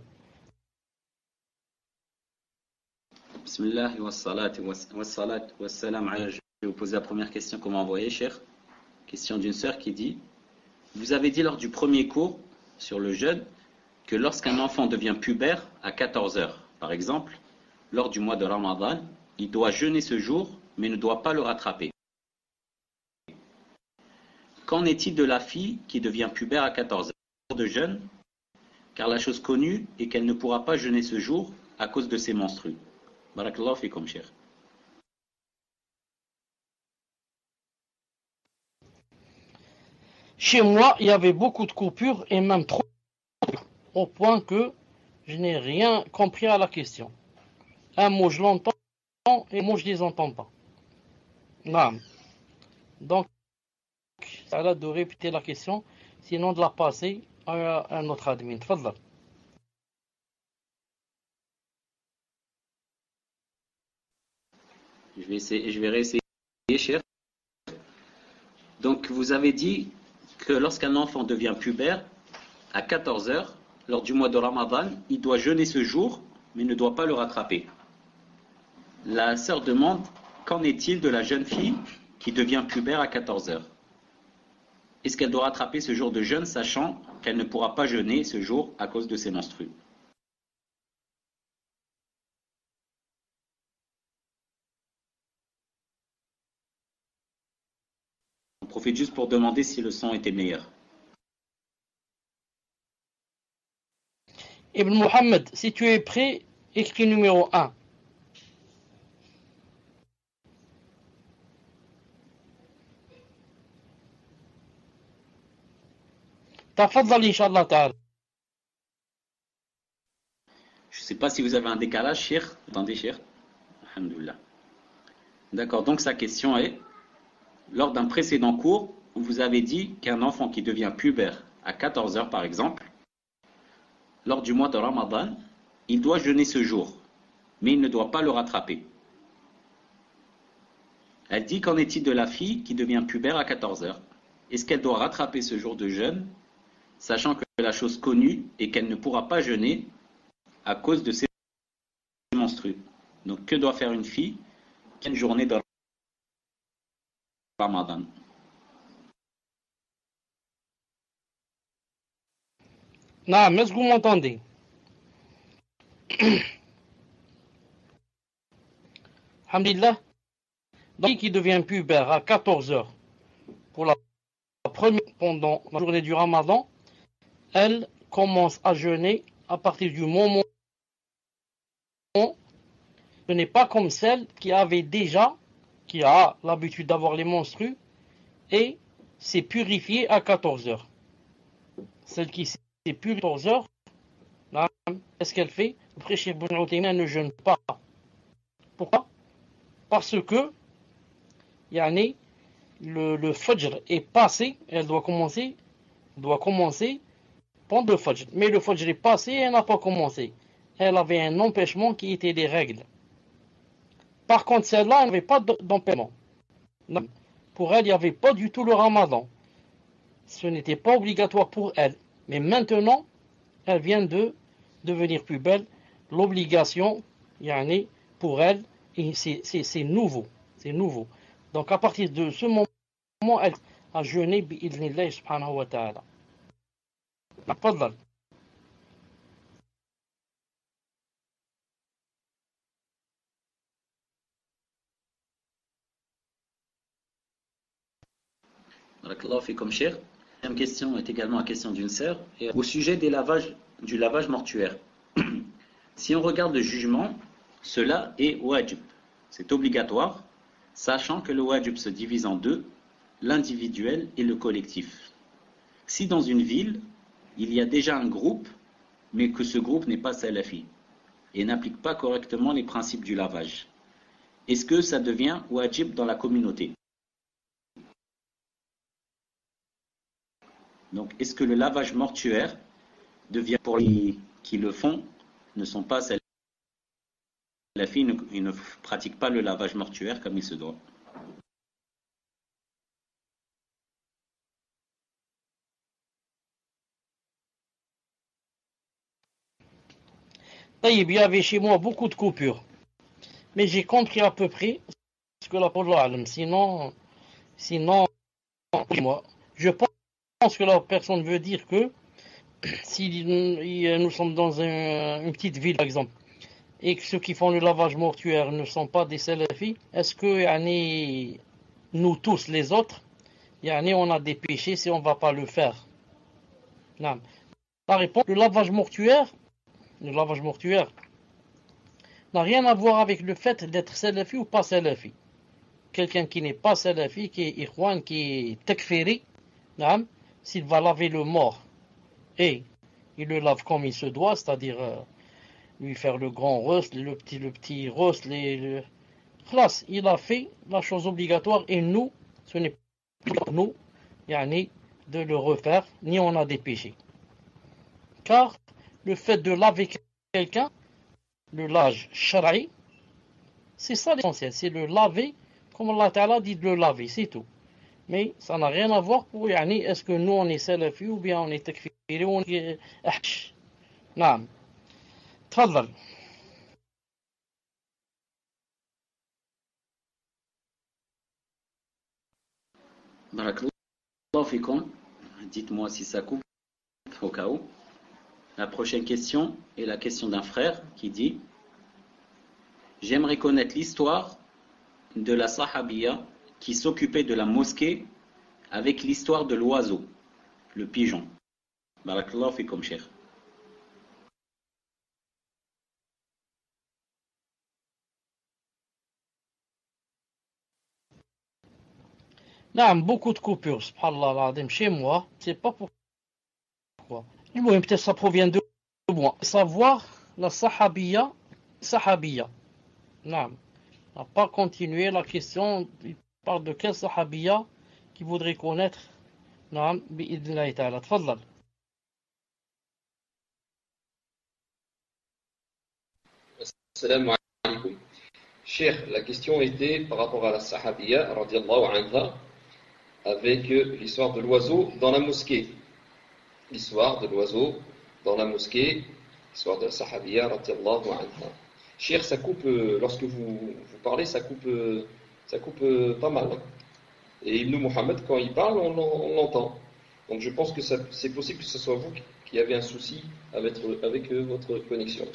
Bismillah wa salatu wa salam ala. Je vais vous poser la première question qu'on m'a envoyée, cher. Question d'une sœur qui dit: vous avez dit lors du premier cours sur le jeûne que lorsqu'un enfant devient pubère à 14 heures, par exemple, lors du mois de Ramadan, il doit jeûner ce jour, mais ne doit pas le rattraper. Qu'en est-il de la fille qui devient pubère à 14 heures de jeûne, car la chose connue est qu'elle ne pourra pas jeûner ce jour à cause de ses menstrues? Barakallahu fikum, cher. Chez moi, il y avait beaucoup de coupures et même trop, au point que je n'ai rien compris à la question. Un mot je l'entends et un mot je ne les entends pas. Donc, ça a de répéter la question, sinon de la passer à un autre admin. Tfaddal. Je vais réessayer, cher. Donc, vous avez dit que lorsqu'un enfant devient pubère, à 14 heures, lors du mois de Ramadan, il doit jeûner ce jour, mais ne doit pas le rattraper. La sœur demande: qu'en est-il de la jeune fille qui devient pubère à 14 heures? Est-ce qu'elle doit rattraper ce jour de jeûne, sachant qu'elle ne pourra pas jeûner ce jour à cause de ses menstrues? On profite juste pour demander si le son était meilleur. Ibn Muhammad, si tu es prêt, écris numéro 1. Tafadhal, Inch'Allah ta'ala. Je ne sais pas si vous avez un décalage, cher. Attendez, cher. Alhamdoulilah. D'accord, donc sa question est: lors d'un précédent cours, vous avez dit qu'un enfant qui devient pubère à 14 heures, par exemple, lors du mois de Ramadan, il doit jeûner ce jour, mais il ne doit pas le rattraper. Elle dit: qu'en est-il de la fille qui devient pubère à 14 heures? Est-ce qu'elle doit rattraper ce jour de jeûne, sachant que la chose connue est qu'elle ne pourra pas jeûner à cause de ses menstrues? Donc, que doit faire une fille qui a une journée de Ramadan? Non, mais est-ce que vous m'entendez? Alhamdulillah, donc qui devient pubère à 14 heures pour la première pendant la journée du Ramadan, elle commence à jeûner à partir du moment où ce n'est pas comme celle qui a l'habitude d'avoir les menstrues et s'est purifiée à 14 heures. Celle qui s'est purifiée à 14 heures, qu'est-ce qu'elle fait? Après, Cheikh Ibn Uthaymin ne jeûne pas. Pourquoi? Parce que le Fajr est passé, elle doit commencer pendant le Fajr. Mais le Fajr est passé et elle n'a pas commencé. Elle avait un empêchement qui était des règles. Par contre, celle-là, elle n'avait pas d'empêchement. Pour elle, il n'y avait pas du tout le Ramadan. Ce n'était pas obligatoire pour elle. Mais maintenant, elle vient de devenir plus belle. L'obligation, pour elle, et c'est nouveau. C'est nouveau. Donc, à partir de ce moment, elle a jeûné bi'idhnillah subhanahu wa ta'ala. تفضل. Barakallahu fikum, cher. La deuxième question est également la question d'une sœur. Et au sujet du lavage mortuaire. Si on regarde le jugement, cela est wajib. C'est obligatoire, sachant que le wajib se divise en deux, l'individuel et le collectif. Si dans une ville, il y a déjà un groupe, mais que ce groupe n'est pas salafi et n'applique pas correctement les principes du lavage, est-ce que ça devient wajib dans la communauté? Donc, est-ce que le lavage mortuaire devient, pour les qui le font, ne sont pas salafis, ils ne pratiquent pas le lavage mortuaire comme il se doit? Il y avait chez moi beaucoup de coupures. Mais j'ai compris à peu près ce que la parole alam. Sinon, moi, je pense que la personne veut dire que si nous sommes dans une petite ville, par exemple, et que ceux qui font le lavage mortuaire ne sont pas des salafis, est-ce que nous tous les autres, on a des péchés si on ne va pas le faire? Non. La réponse, le lavage mortuaire n'a rien à voir avec le fait d'être salafi ou pas salafi. Quelqu'un qui n'est pas salafi, qui est ikhwan, qui est takfiri, s'il va laver le mort et il le lave comme il se doit, c'est-à-dire lui faire le grand rost, le petit rost, Khlas, il a fait la chose obligatoire et nous, ce n'est pas pour nous de le refaire, ni on a des péchés. Car le fait de laver quelqu'un, le lavage shara'i, c'est ça l'essentiel, c'est le laver, comme Allah Ta'ala dit de le laver, c'est tout. Mais ça n'a rien à voir pour est-ce que nous on est salafi ou bien on est takfiri ou on est ahsh. Naam. Tfadal. Barakallahu fikum. Dites-moi si ça coupe au cas où. La prochaine question est la question d'un frère qui dit: j'aimerais connaître l'histoire de la sahabiya qui s'occupait de la mosquée avec l'histoire de l'oiseau, le pigeon. Barakallahu fikum, cher. Beaucoup de coupures, subhanallah, chez moi, c'est pas pourquoi. Peut-être ça provient de moi. Savoir la sahabiya. On n'a pas continué la question. Il parle de quelle sahabiya qui voudrait connaître. Bi'idhnillahi ta'ala. Tfadlal. Assalamu alaikum. Cheikh, la question était par rapport à la sahabiya, radiallahu anha, avec l'histoire de l'oiseau dans la mosquée. L'histoire de l'oiseau dans la mosquée, l'histoire de la sahabiya, radiallahu anha. Cheikh, ça coupe, lorsque vous parlez, ça coupe pas mal. Hein. Et Ibn Muhammad, quand il parle, on l'entend. Donc je pense que c'est possible que ce soit vous qui avez un souci avec votre connexion.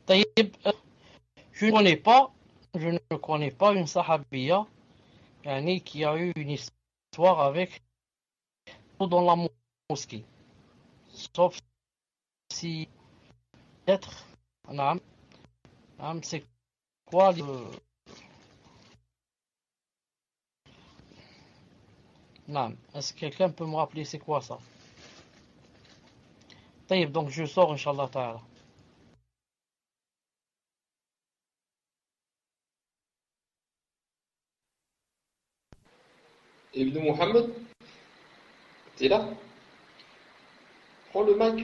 طيب je ne connais pas une sahabiya yani, qui a eu une histoire avec dans la mosquée. Sauf si peut-être, c'est quoi est-ce que quelqu'un peut me rappeler c'est quoi ça? طيب, donc je sors, Inch'Allah Ta'ala. Ibn Mohammed, t'es là? Prends le mic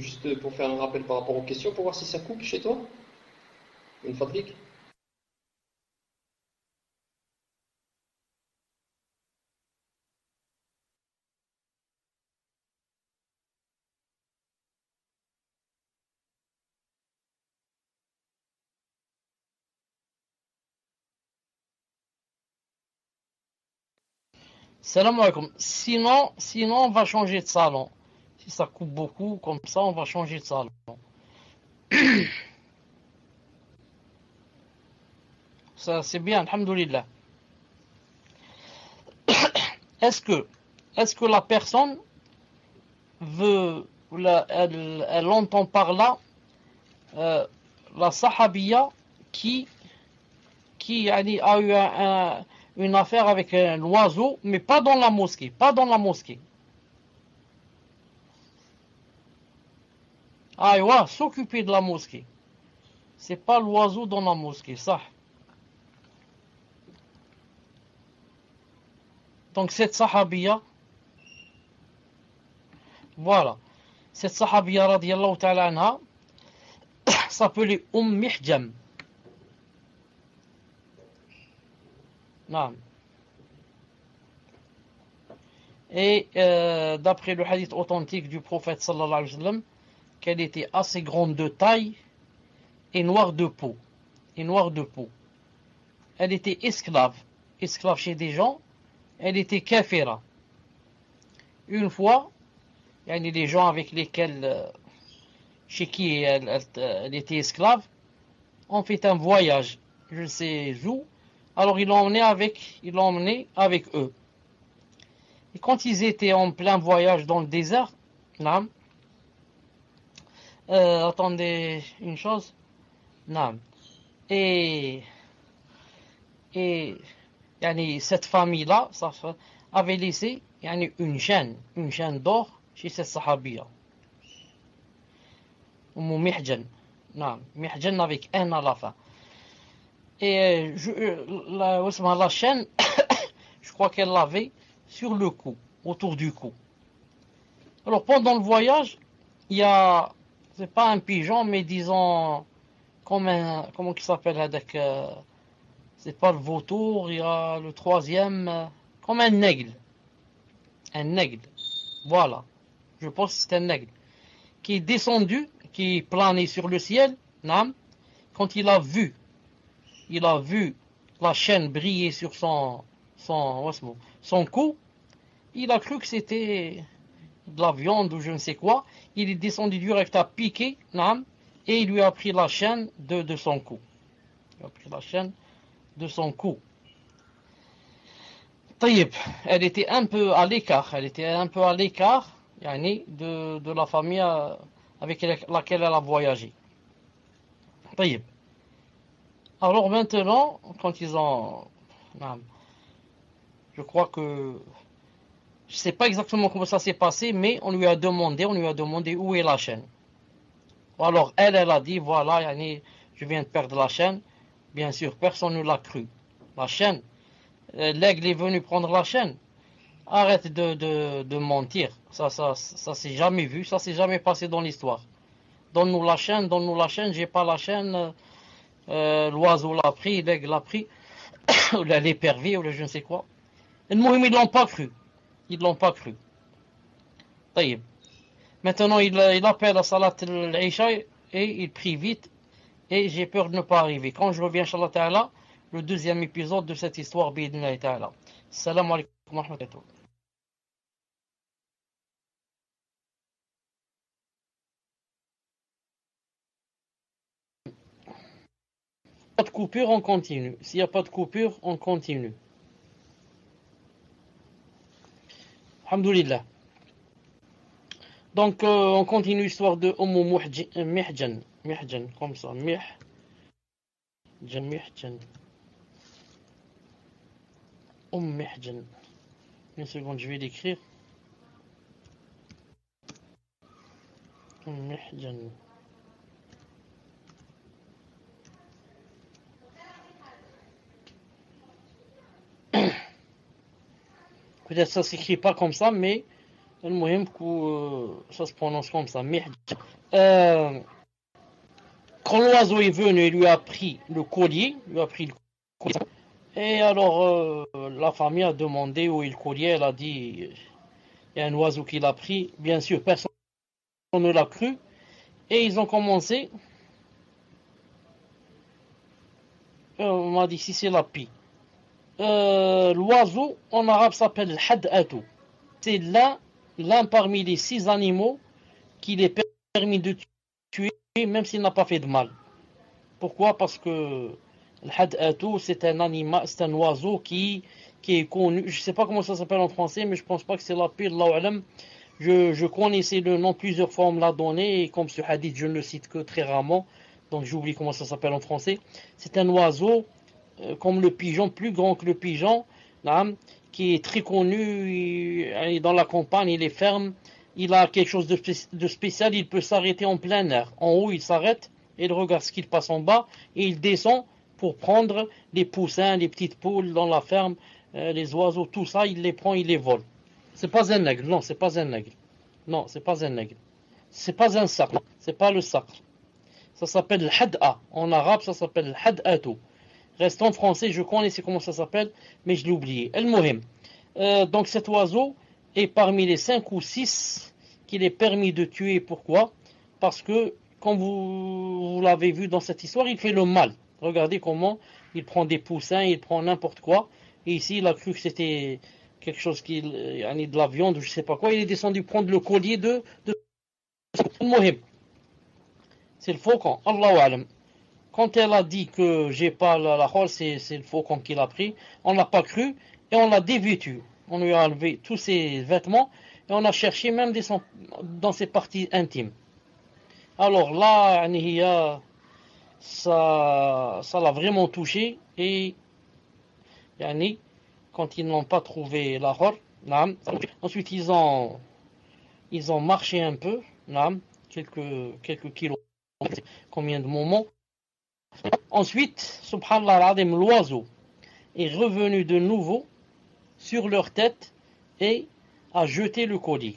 juste pour faire un rappel par rapport aux questions pour voir si ça coupe chez toi. Une fabrique. Salam alaikum. Sinon, on va changer de salon. Si ça coupe beaucoup, comme ça, on va changer de salon. Ça, c'est bien, alhamdoulilah. Est-ce que la personne veut, elle entend par là la sahabiya qui yani, a eu une affaire avec un oiseau, mais pas dans la mosquée, Ah ouais, s'occuper de la mosquée. C'est pas l'oiseau dans la mosquée, ça. Donc cette sahabiya, voilà, cette sahabiya radiyallahu ta'ala anha s'appelait Mihjam. Non. Et d'après le hadith authentique du prophète sallallahu alayhi wa sallam, qu'elle était assez grande de taille et noire de peau. Elle était esclave chez des gens. Elle était kafira. Une fois, les gens avec lesquels, chez qui elle était esclave, ont fait un voyage, je ne sais où. Alors ils l'ont emmené avec eux. Et quand ils étaient en plein voyage dans le désert, attendez une chose, et cette famille-là avait laissé une chaîne d'or chez cette sahabiya. Mihjan. Mihjan avec un à la fin. Et la chaîne, je crois qu'elle l'avait sur le cou, autour du cou. Alors pendant le voyage, il y a, c'est pas un pigeon, mais disons, comment il s'appelle avec, c'est pas le vautour, il y a le troisième, comme un aigle. Voilà. Je pense que c'est un aigle. Qui est descendu, qui planait sur le ciel, quand il a vu la chaîne briller sur son cou, il a cru que c'était de la viande ou je ne sais quoi. Il est descendu direct à piquer, et il lui a pris la chaîne de son cou. طيب, elle était un peu à l'écart, de la famille avec laquelle elle a voyagé. طيب. Alors maintenant, quand ils ont, je crois que, je ne sais pas exactement comment ça s'est passé, mais on lui a demandé où est la chaîne. Alors elle a dit, voilà, je viens de perdre la chaîne. Bien sûr, personne ne l'a cru. La chaîne, l'aigle est venu prendre la chaîne. Arrête de mentir. Ça s'est jamais vu, ça s'est jamais passé dans l'histoire. Donne-nous la chaîne, j'ai pas la chaîne. L'oiseau l'a pris, l'aigle l'a pris, ou l'épervier, ou je ne sais quoi. Et ils l'ont pas cru. طيب. Maintenant, il appelle à Salat al-Isha et il prie vite. Et j'ai peur de ne pas arriver. Quand je reviens, Inch'Allah Ta'ala, le deuxième épisode de cette histoire, bi'idhnillah Ta'ala. Salam alaikum wa rahmatullahi. pas de coupure, on continue. S'il n'y a pas de coupure, on continue. Alhamdulillah. Donc, on continue l'histoire de Mihjan. Mihjan, comme ça. Mihjan. Mihjan. Une seconde, je vais l'écrire. Mihjan. Peut-être ça s'écrit pas comme ça, mais le moyen que ça se prononce comme ça. Quand l'oiseau est venu, il lui a pris le collier, et alors la famille a demandé où est le collier. Elle a dit il y a un oiseau qui l'a pris. Bien sûr, personne ne l'a cru, et ils ont commencé. On m'a dit si c'est la pie. L'oiseau en arabe s'appelle had'atu. C'est l'un parmi les 6 animaux qu'il est permis de tuer même s'il n'a pas fait de mal. Pourquoi? Parce que le had'atu c'est un animal, c'est un oiseau qui est connu. Je ne sais pas comment ça s'appelle en français, mais je ne pense pas que c'est la pire. Je connaissais le nom plusieurs fois, on me l'a donné, et comme ce hadith je ne le cite que très rarement, donc j'oublie comment ça s'appelle en français. C'est un oiseau comme le pigeon, plus grand que le pigeon, qui est très connu, il est dans la campagne, il est ferme, il a quelque chose de spécial, il peut s'arrêter en plein air. En haut, il s'arrête, et il regarde ce qu'il passe en bas, et il descend pour prendre les poussins, les petites poules dans la ferme, les oiseaux, tout ça, il les prend, il les vole. C'est pas un aigle, non, c'est pas un aigle. Non, c'est pas un aigle. C'est pas un sacre, c'est pas le sacre. Ça s'appelle le had'a. En arabe, ça s'appelle le had'atu. Reste en français, je connaissais comment ça s'appelle, mais je l'ai oublié. El-Mohim. Donc cet oiseau est parmi les 5 ou 6 qu'il est permis de tuer. Pourquoi? Parce que, comme vous l'avez vu dans cette histoire, il fait le mal. Regardez comment il prend des poussins, il prend n'importe quoi. Et ici, il a cru que c'était quelque chose de la viande ou je ne sais pas quoi. Il est descendu prendre le collier de El-Mohim. C'est le faucon. Allahu alam. Quand elle a dit que j'ai pas la chol, c'est le faucon qui l'a pris. On l'a pas cru et on l'a dévêtu. On lui a enlevé tous ses vêtements et on a cherché même dans ses parties intimes. Alors là, ça l'a vraiment touché et quand ils n'ont pas trouvé la chol, ensuite ils ont marché un peu, quelques kilomètres, combien de moments. Ensuite, subhanallah, l'oiseau est revenu de nouveau sur leur tête et a jeté le collier.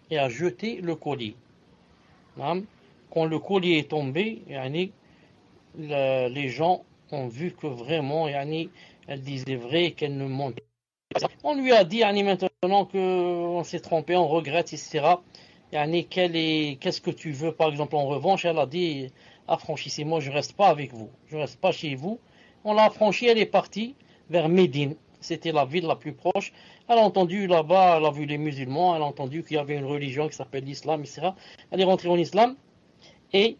Quand le collier est tombé, les gens ont vu que vraiment, elle disait vrai, qu'elle ne mentait pas. On lui a dit, maintenant qu'on s'est trompé, on regrette, etc. Qu'est-ce que tu veux, par exemple, en revanche? Elle a dit, affranchissez-moi, je ne reste pas avec vous, je ne reste pas chez vous. On l'a affranchie, elle est partie vers Médine, c'était la ville la plus proche. Elle a entendu là-bas, elle a vu les musulmans, elle a entendu qu'il y avait une religion qui s'appelle l'islam, etc. Elle est rentrée en islam, et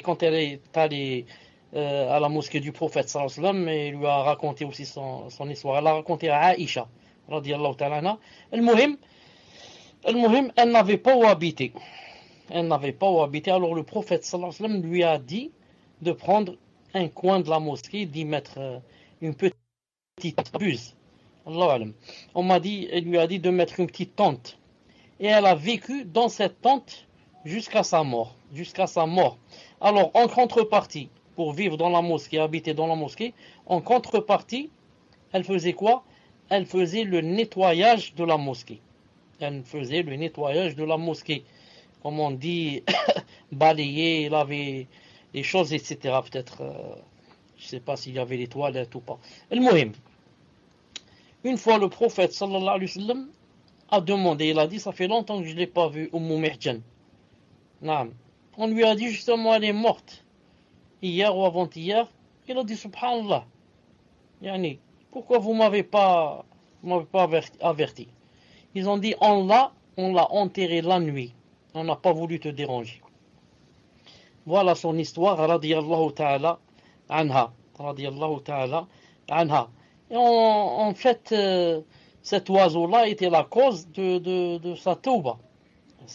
quand elle est allée à la mosquée du prophète, sallallahu alayhi wa sallam, elle lui a raconté aussi son histoire. Elle a raconté à Aïcha, radiyallahu ta'ala anha. El-Mohim, elle n'avait pas où habiter. Alors le prophète sallallahu alayhi wa sallam lui a dit de prendre un coin de la mosquée, d'y mettre une petite buse. Elle lui a dit de mettre une petite tente. Et elle a vécu dans cette tente jusqu'à sa mort. Alors en contrepartie, pour vivre dans la mosquée, habiter dans la mosquée, en contrepartie, elle faisait quoi? Elle faisait le nettoyage de la mosquée. Comme on dit, balayer, laver les choses, etc. Peut-être, je ne sais pas s'il y avait les toilettes ou pas. El-Mohim. Une fois le prophète, sallallahu alayhi wa sallam, a demandé, il a dit, ça fait longtemps que je ne l'ai pas vu, Mihjan. On lui a dit justement, elle est morte. Hier ou avant-hier, il a dit, subhanallah. Pourquoi vous ne m'avez pas averti? Ils ont dit, on l'a enterré la nuit. On n'a pas voulu te déranger. Voilà son histoire, radiyallahu ta'ala anha, radiyallahu ta'ala anha. Et en fait, cet oiseau-là était la cause de sa tauba,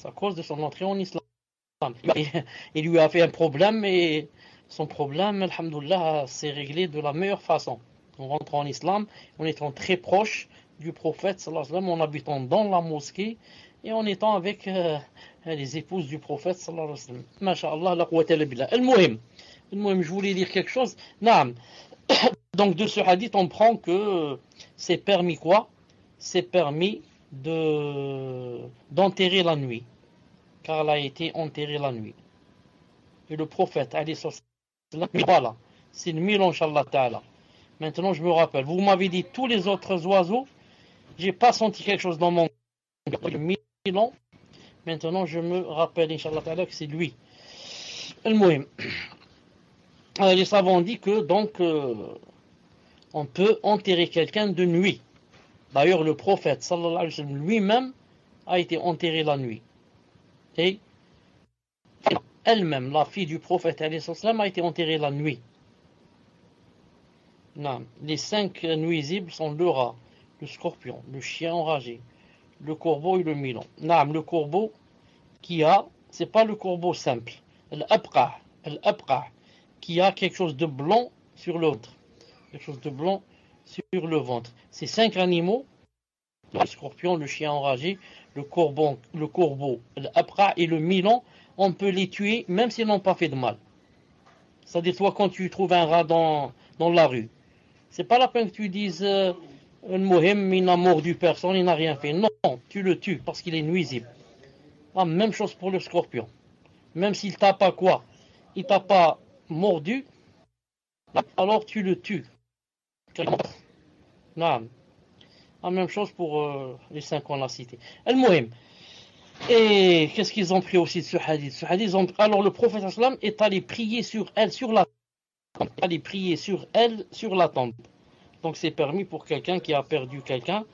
la cause de son entrée en islam. Il lui a fait un problème et son problème, alhamdoulilah, s'est réglé de la meilleure façon. On rentre en islam, en étant très proche du prophète, sallallahu alayhi wa sallam, en habitant dans la mosquée et en étant avec les épouses du prophète, sallallahu alayhi wa sallam. Masha'Allah, la quwwata illa billah. Al-Muhim, je voulais dire quelque chose. Naam. Donc de ce hadith, on prend que c'est permis quoi? C'est permis d'enterrer la nuit, car elle a été enterrée la nuit. Et le prophète, voilà, c'est le milan, inshallah ta'ala. Maintenant, je me rappelle, vous m'avez dit tous les autres oiseaux, j'ai pas senti quelque chose dans mon milan. Maintenant, je me rappelle, inshallah ta'ala, que c'est lui. Al-Muhim. Les savants ont dit que donc on peut enterrer quelqu'un de nuit. D'ailleurs, le prophète sallallahu alayhi wa sallam lui-même a été enterré la nuit. Et elle-même, la fille du prophète alayhi wa sallam, a été enterrée la nuit. Non. Les 5 nuisibles sont le rat, le scorpion, le chien enragé, le corbeau et le milan. Non, le corbeau c'est pas le corbeau simple, l'abqa, qui a quelque chose de blanc sur le ventre. Quelque chose de blanc sur le ventre. Ces 5 animaux, le scorpion, le chien enragé, le corbeau, l'abqa et le milan, on peut les tuer même s'ils n'ont pas fait de mal. C'est-à-dire, toi, quand tu trouves un rat dans la rue, c'est pas la peine que tu dises Al-Muhim, il n'a mordu personne, il n'a rien fait. Non, tu le tues parce qu'il est nuisible. La même chose pour le scorpion. Même s'il t'a pas quoi, il t'a pas mordu, alors tu le tues. Non. La même chose pour les 5 qu'on a cités. Al-Muhim. Et qu'est-ce qu'ils ont pris aussi de ce hadith? Alors le prophète sallam est allé prier sur elle, sur la tombe. Donc c'est permis pour quelqu'un qui a perdu quelqu'un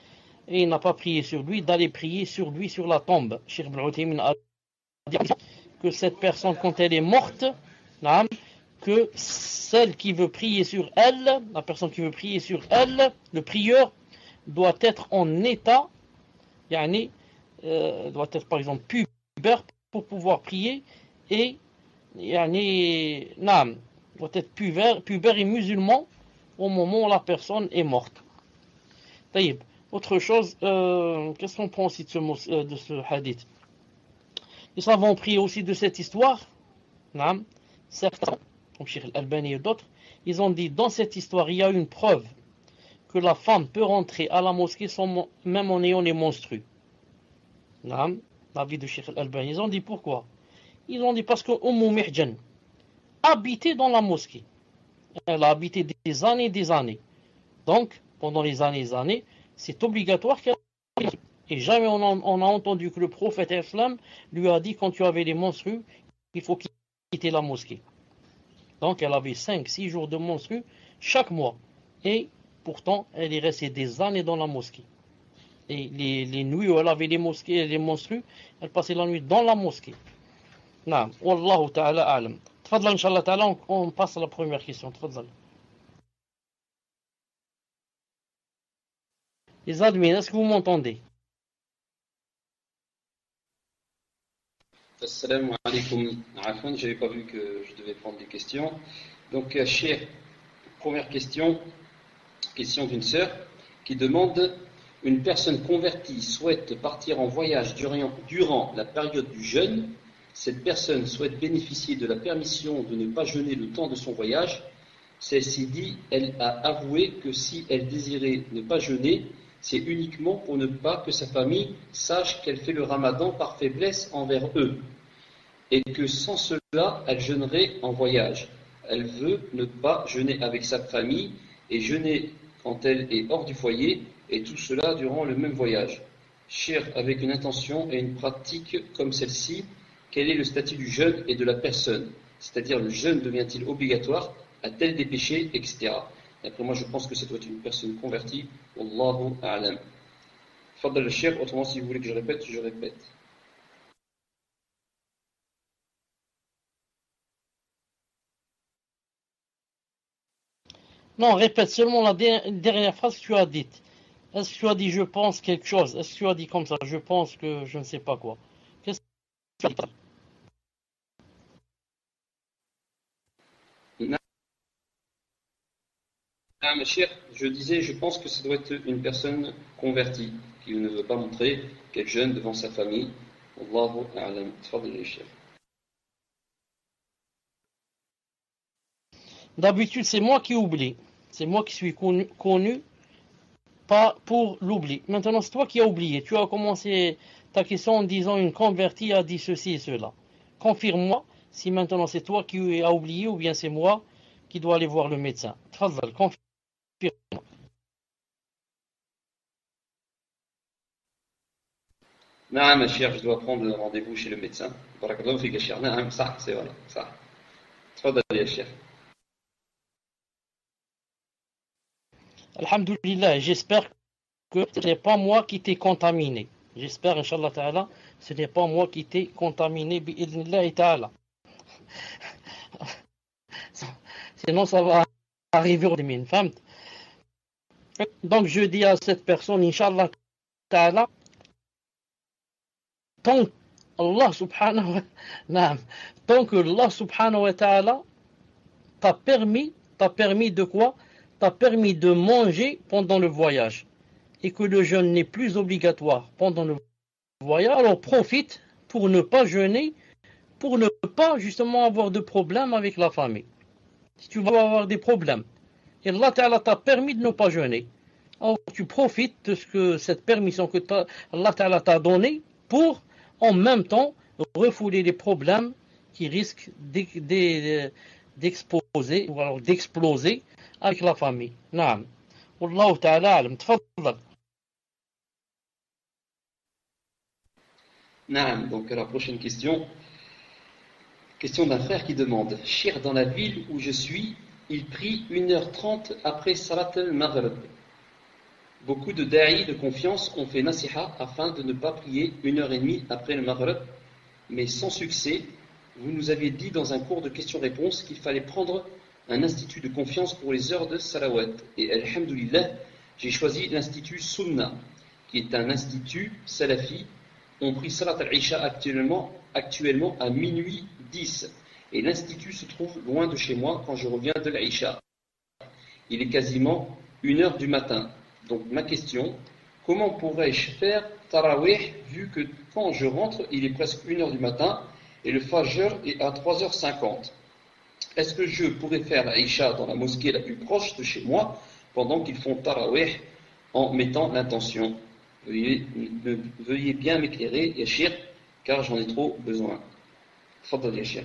et il n'a pas prié sur lui, d'aller prier sur lui, sur la tombe. Cheikh Ibn Uthaymin a dit que cette personne, quand elle est morte, que celle qui veut prier sur elle, la personne qui veut prier sur elle, le prieur, doit être en état, doit être par exemple pubère pour pouvoir prier, et doit être pubère et musulman au moment où la personne est morte. Taïb. Autre chose, qu'est-ce qu'on prend aussi de ce hadith? Les savants ont pris aussi de cette histoire, certains, comme Cheikh Al-Albani et d'autres, ils ont dit dans cette histoire il y a une preuve que la femme peut rentrer à la mosquée même en ayant les menstrues. L'avis de Cheikh Al-Albani. Ils ont dit pourquoi? Ils ont dit parce que Mihjan habitait dans la mosquée. Elle a habité des années et des années. Donc, pendant les années, c'est obligatoire qu'elle. Et jamais on a entendu que le prophète islam lui a dit quand tu avais les menstrues, il faut quitter la mosquée. Donc, elle avait 5-6 jours de menstrues chaque mois. Et pourtant, elle est restée des années dans la mosquée. Et les nuits où elle avait les menstrues, elle passait la nuit dans la mosquée. Naam. Wallahu ta'ala a'lam. Tfadla, inshallah ta'ala, on passe à la première question. Tfadla. Les admins, est-ce que vous m'entendez? Assalamu alaikum. Afwan, je n'avais pas vu que je devais prendre des questions. Donc, Cheikh, première question d'une sœur qui demande: une personne convertie souhaite partir en voyage durant la période du jeûne. Cette personne souhaite bénéficier de la permission de ne pas jeûner le temps de son voyage. Celle-ci dit: elle a avoué que si elle désirait ne pas jeûner, c'est uniquement pour ne pas que sa famille sache qu'elle fait le ramadan par faiblesse envers eux, et que sans cela, elle jeûnerait en voyage. Elle veut ne pas jeûner avec sa famille et jeûner quand elle est hors du foyer, et tout cela durant le même voyage. Cheikh, avec une intention et une pratique comme celle-ci, quel est le statut du jeûne et de la personne? C'est-à-dire, le jeûne devient-il obligatoire? A-t-elle des péchés, etc. D'après moi, je pense que ça doit être une personne convertie. Wallahu a'lam. Fadal le Cheikh, autrement, si vous voulez que je répète, je répète. Non, répète seulement la dernière phrase que tu as dite. Est-ce que tu as dit je pense quelque chose? Est-ce que tu as dit comme ça, je pense que je ne sais pas quoi? Qu'est-ce que tu as dit? Ah, mes chers, je disais, je pense que ça doit être une personne convertie, qui ne veut pas montrer qu'elle est jeune devant sa famille. Allahu a'lam. Tfadal ya cheikh. D'habitude, c'est moi qui oublie. C'est moi qui suis connu, pas pour l'oubli. Maintenant, c'est toi qui as oublié. Tu as commencé ta question en disant une convertie a dit ceci et cela. Confirme-moi si maintenant c'est toi qui as oublié ou bien c'est moi qui dois aller voir le médecin. Tfadal, confirme. Non, mes chers, je dois prendre rendez-vous chez le médecin. Barakallahu fik ya cheikh. Non, ça, c'est vrai, ça. Tfadal ya cheikh. Alhamdulillah, j'espère que ce n'est pas moi qui t'ai contaminé. J'espère, Inch'Allah Ta'ala, ce n'est pas moi qui t'ai contaminé, bi'idhnillahi Ta'ala. Sinon, ça va arriver au demi, femme. Donc, je dis à cette personne, Inch'Allah Ta'ala, tant Allah subhanahu wa tant que Allah subhanahu wa ta'ala t'a permis de quoi? T'a permis de manger pendant le voyage et que le jeûne n'est plus obligatoire pendant le voyage, alors profite pour ne pas jeûner, pour ne pas justement avoir de problème avec la famille. Si tu vas avoir des problèmes, et Allah Ta'ala t'a permis de ne pas jeûner, alors tu profites de cette permission que Allah Ta'ala t'a donnée pour en même temps refouler les problèmes qui risquent d'exposer ou alors d'exploser avec la famille. Naam. Wallahu Ta'ala alam. Tfaddal. Naam, donc la prochaine question. Question d'un frère qui demande: Cheikh, dans la ville où je suis, il prie 1h30 après Salat al-Maghrib. Beaucoup de da'i de confiance ont fait nasiha afin de ne pas prier 1h30 après le Maghrib, mais sans succès. Vous nous aviez dit dans un cours de questions-réponses qu'il fallait prendre un institut de confiance pour les heures de salawat. Et alhamdoulilah, j'ai choisi l'institut Sunna, qui est un institut salafi. On prie Salat al-Isha actuellement à minuit 10. Et l'institut se trouve loin de chez moi quand je reviens de l'Isha. Il est quasiment 1h du matin. Donc ma question, comment pourrais-je faire Tarawih vu que quand je rentre, il est presque 1h du matin et le Fajr est à 3h50? Est-ce que je pourrais faire l'Isha dans la mosquée la plus proche de chez moi pendant qu'ils font Tarawih en mettant l'intention? Veuillez bien m'éclairer, Yachir, car j'en ai trop besoin. Fadal Yachir.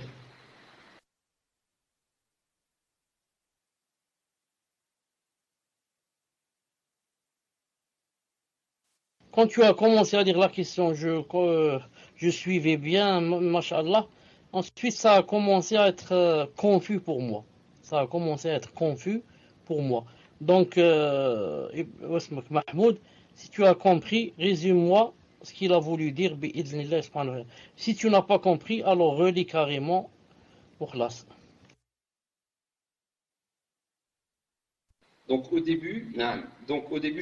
Quand tu as commencé à dire la question, je suivais bien, mashallah. Ensuite, ça a commencé à être confus pour moi. Ça a commencé à être confus pour moi. Donc, Mahmoud, si tu as compris, résume-moi ce qu'il a voulu dire. Si tu n'as pas compris, alors relis carrément au khlas. Donc au début,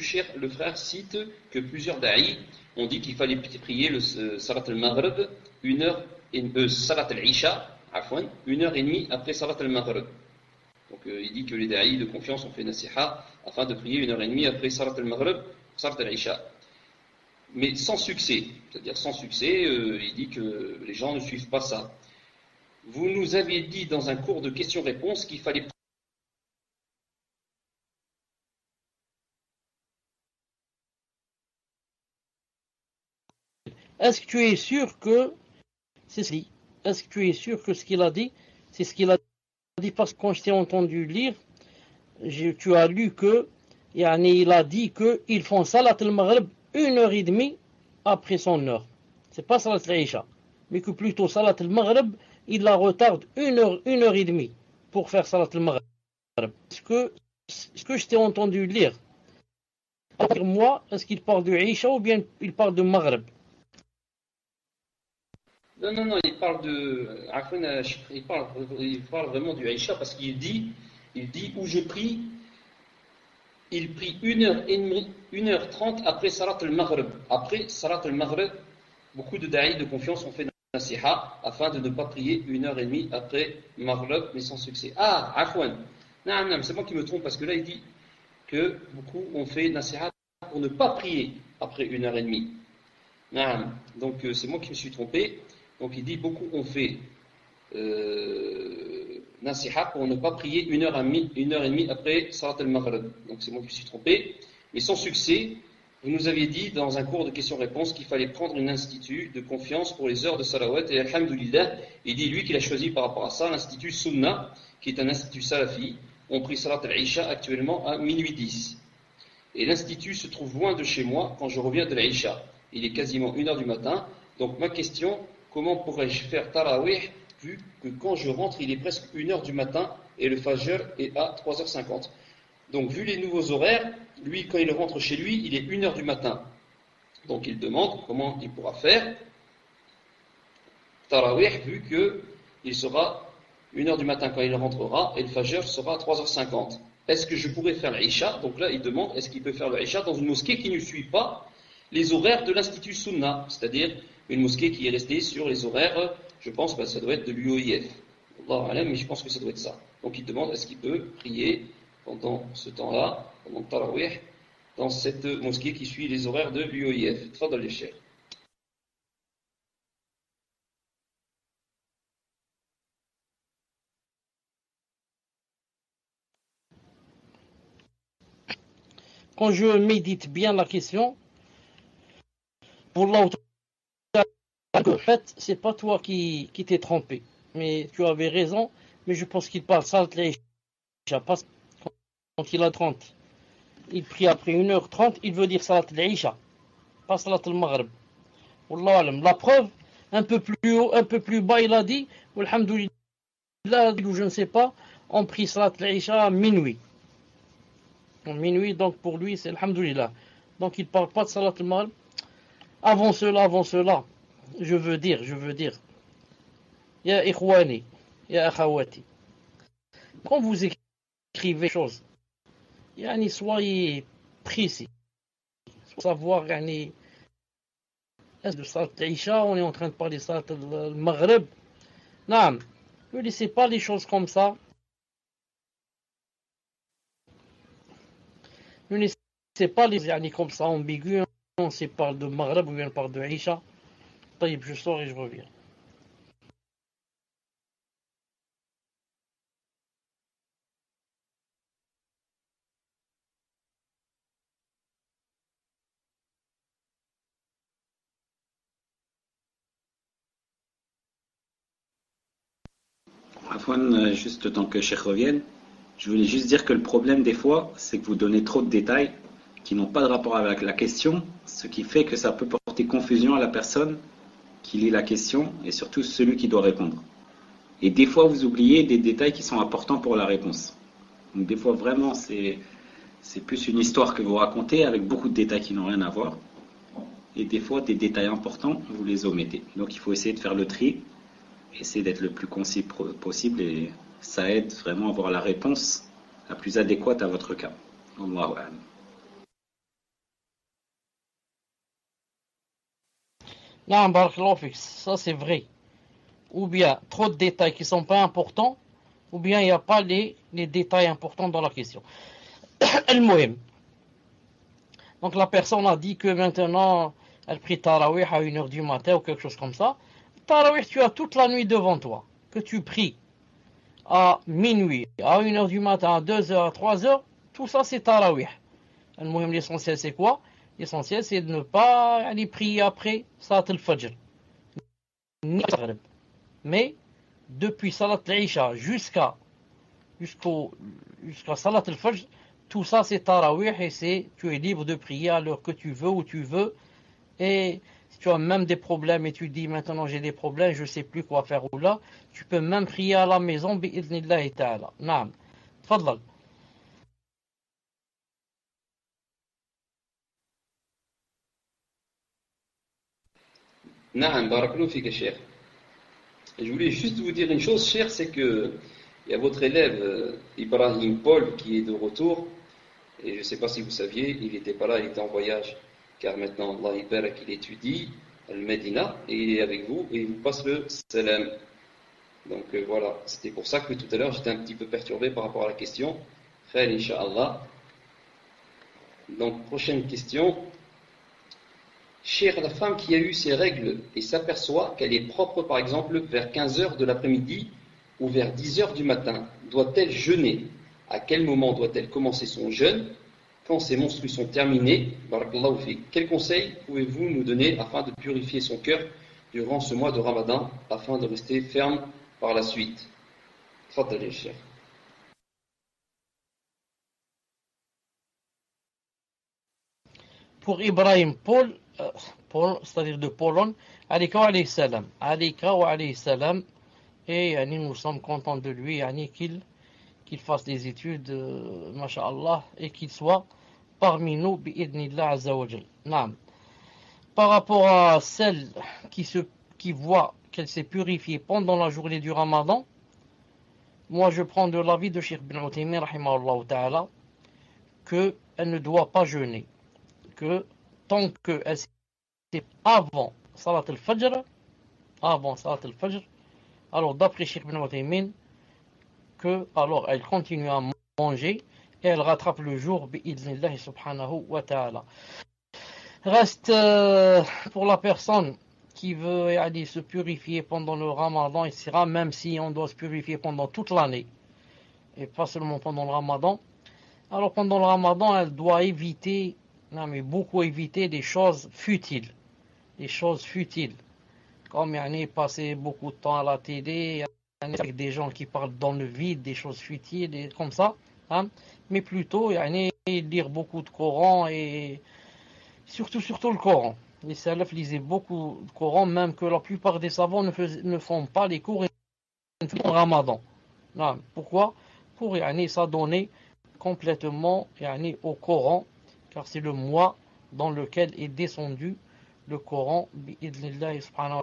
Cheikh, le frère cite que plusieurs da'i ont dit qu'il fallait prier le Salat al-Maghrib, Salat al-Isha, 1h30 après Salat al-Maghrib. Donc il dit que les da'i de confiance ont fait nasiha afin de prier 1h30 après Salat al-Maghrib, Salat al-Isha. Mais sans succès, c'est-à-dire sans succès, il dit que les gens ne suivent pas ça. Vous nous aviez dit dans un cours de questions-réponses qu'il fallait Est-ce que tu es sûr que c'est ce qu'il dit? Est-ce que tu es sûr que ce qu'il a dit, c'est ce qu'il a dit? Parce que quand je t'ai entendu lire, tu as lu que, il a dit qu'ils font Salat al-Maghrib 1h30 après son heure. C'est pas Salat al-Isha, mais que plutôt Salat al-Maghrib, il la retarde 1h30 pour faire Salat al-Maghrib. Est-ce que je t'ai entendu lire? Pour moi, est-ce qu'il parle de Isha ou bien il parle de Maghrib? Non, il parle il parle vraiment du Aïcha parce qu'il dit où je prie il prie 1h30, 1h30 après Salat al-Maghrib. Après Salat al-Maghrib, beaucoup de da'i de confiance ont fait nasiha afin de ne pas prier 1h30 après Maghrib, mais sans succès. Ah, Afwan. Non, c'est moi qui me trompe parce que là il dit que beaucoup ont fait nasiha pour ne pas prier après 1h30. Non, donc c'est moi qui me suis trompé. Donc il dit beaucoup ont fait nasiha pour ne pas prier 1h30 après Salat al-Maghrib. Donc c'est moi qui me suis trompé. Mais sans succès, vous nous aviez dit dans un cours de questions-réponses qu'il fallait prendre un institut de confiance pour les heures de salawat. Et alhamdoulilah, il dit lui qu'il a choisi par rapport à ça l'institut Sunna, qui est un institut salafi. On prie Salat al-Isha actuellement à minuit 10. Et l'institut se trouve loin de chez moi quand je reviens de l'Isha. Il est quasiment 1h du matin. Donc ma question, comment pourrais-je faire Tarawih vu que quand je rentre, il est presque 1h du matin et le Fajr est à 3h50. Donc vu les nouveaux horaires, lui quand il rentre chez lui, il est 1h du matin. Donc il demande comment il pourra faire Tarawih vu qu'il sera 1h du matin quand il rentrera et le Fajr sera à 3h50. Est-ce que je pourrais faire l'Isha? Donc là, il demande, est-ce qu'il peut faire l'Isha dans une mosquée qui ne suit pas les horaires de l'Institut Sunna, c'est-à-dire une mosquée qui est restée sur les horaires, je pense que ça doit être de l'UOIF. Allahu alam, mais je pense que ça doit être ça. Donc il demande, est-ce qu'il peut prier pendant ce temps-là, pendant le Tarawih, dans cette mosquée qui suit les horaires de l'UOIF. Tfadal les chers. Quand je médite bien la question, pour Allah, en fait, c'est pas toi qui t'es trompé. Mais tu avais raison, mais je pense qu'il parle Salat al-Isha. Quand il a 30, il prie après 1h30, il veut dire Salat al-Isha, pas Salat al-Maghrib. Wallahu alam. La preuve, un peu plus haut, un peu plus bas, il a dit, alhamdoulilah, ou je ne sais pas, on prie Salat al-Isha à minuit. En minuit, donc pour lui, c'est alhamdoulilah. Donc il ne parle pas de Salat al-Maghrib. Avant cela, je veux dire, Ya ikhwani, ya akhawati, quand vous écrivez des choses, yani soyez précis. Savoir, yani, est-ce de Salat al-Isha, on est en train de parler de Salat al-Maghrib. Non, ne laissez pas les choses comme ça. Ne laissez pas les yani comme ça ambigus. On sait parle de Maghrib ou bien on parle de Isha. طيب, je sors et je reviens. Afwan, juste le temps que Cheikh revienne, je voulais juste dire que le problème des fois, c'est que vous donnez trop de détails qui n'ont pas de rapport avec la question, ce qui fait que ça peut porter confusion à la personne qui lit la question et surtout celui qui doit répondre. Et des fois, vous oubliez des détails qui sont importants pour la réponse. Donc des fois, vraiment, c'est plus une histoire que vous racontez avec beaucoup de détails qui n'ont rien à voir. Et des fois, des détails importants, vous les omettez. Donc il faut essayer de faire le tri, essayer d'être le plus concis possible et ça aide vraiment à avoir la réponse la plus adéquate à votre cas. Allahu a'lam. Non, barakallahu fik, ça c'est vrai. Ou bien trop de détails qui ne sont pas importants, ou bien il n'y a pas les détails importants dans la question. Al-Muhim. Donc la personne a dit que maintenant elle prie Tarawih à 1h du matin ou quelque chose comme ça. Tarawih, tu as toute la nuit devant toi. Que tu pries à minuit, à 1h du matin, à 2h, à 3h, tout ça c'est Tarawih. Al-Muhim, l'essentiel c'est quoi? L'essentiel c'est de ne pas aller prier après Salat al-Fajr. Mais depuis Salat al-Isha jusqu'à Salat al-Fajr, tout ça c'est Tarawih et tu es libre de prier à l'heure que tu veux, où tu veux. Et si tu as même des problèmes et tu dis maintenant j'ai des problèmes, je ne sais plus quoi faire ou là, tu peux même prier à la maison bi'idhnillahi ta'ala. Naam. Tfadlal. Naam, barakallahu fik, cher. Je voulais juste vous dire une chose, cher, c'est que il y a votre élève Ibrahim Paul qui est de retour Et je ne sais pas si vous saviez, il n'était pas là, il était en voyage. Car maintenant, Allah Ibarak, il étudie Al-Medina et il est avec vous et il vous passe le salam. Donc voilà, c'était pour ça que tout à l'heure j'étais un petit peu perturbé par rapport à la question. Khair, Inch'Allah. Donc, prochaine question. Chère la femme qui a eu ses règles et s'aperçoit qu'elle est propre, par exemple, vers 15 heures de l'après-midi ou vers 10 heures du matin, doit-elle jeûner? À quel moment doit-elle commencer son jeûne? Quand ses menstrues sont terminées? Barakallahu fik. Quel conseil pouvez-vous nous donner afin de purifier son cœur durant ce mois de Ramadan, afin de rester ferme par la suite? Tfaddali, cher. Pour Ibrahim Paul, c'est-à-dire de Pologne, Alika wa alayhi salam. Alika wa alayhi salam. Et nous sommes contents de lui, qu'il fasse des études, masha'Allah, et qu'il soit parmi nous, bi'idnillah azza wa jal. Naam. Par rapport à celle qui voit qu'elle s'est purifiée pendant la journée du Ramadan, moi je prends de l'avis de Cheikh Ibn Uthaymin, rahimahullah ta'ala, qu'elle ne doit pas jeûner. Que tant qu'elle s'est avant Salat al-Fajr, alors d'après Cheikh Ibn Uthaymin, alors elle continue à manger et elle rattrape le jour bi'idhnillah subhanahu wa ta'ala. Reste pour la personne qui veut aller se purifier pendant le Ramadan, etc., même si on doit se purifier pendant toute l'année et pas seulement pendant le Ramadan. Alors pendant le Ramadan, elle doit beaucoup éviter des choses futiles. Comme passer beaucoup de temps à la télé, avec des gens qui parlent dans le vide, des choses futiles et comme ça. Hein. Mais plutôt, lire beaucoup de Coran et surtout le Coran. Les salafs lisaient beaucoup de Coran, même que la plupart des savants ne font pas les cours en Ramadan. Non. Pourquoi? Pour s'adonner complètement au Coran, car c'est le mois dans lequel est descendu le Coran bi'idhnillah subhanahu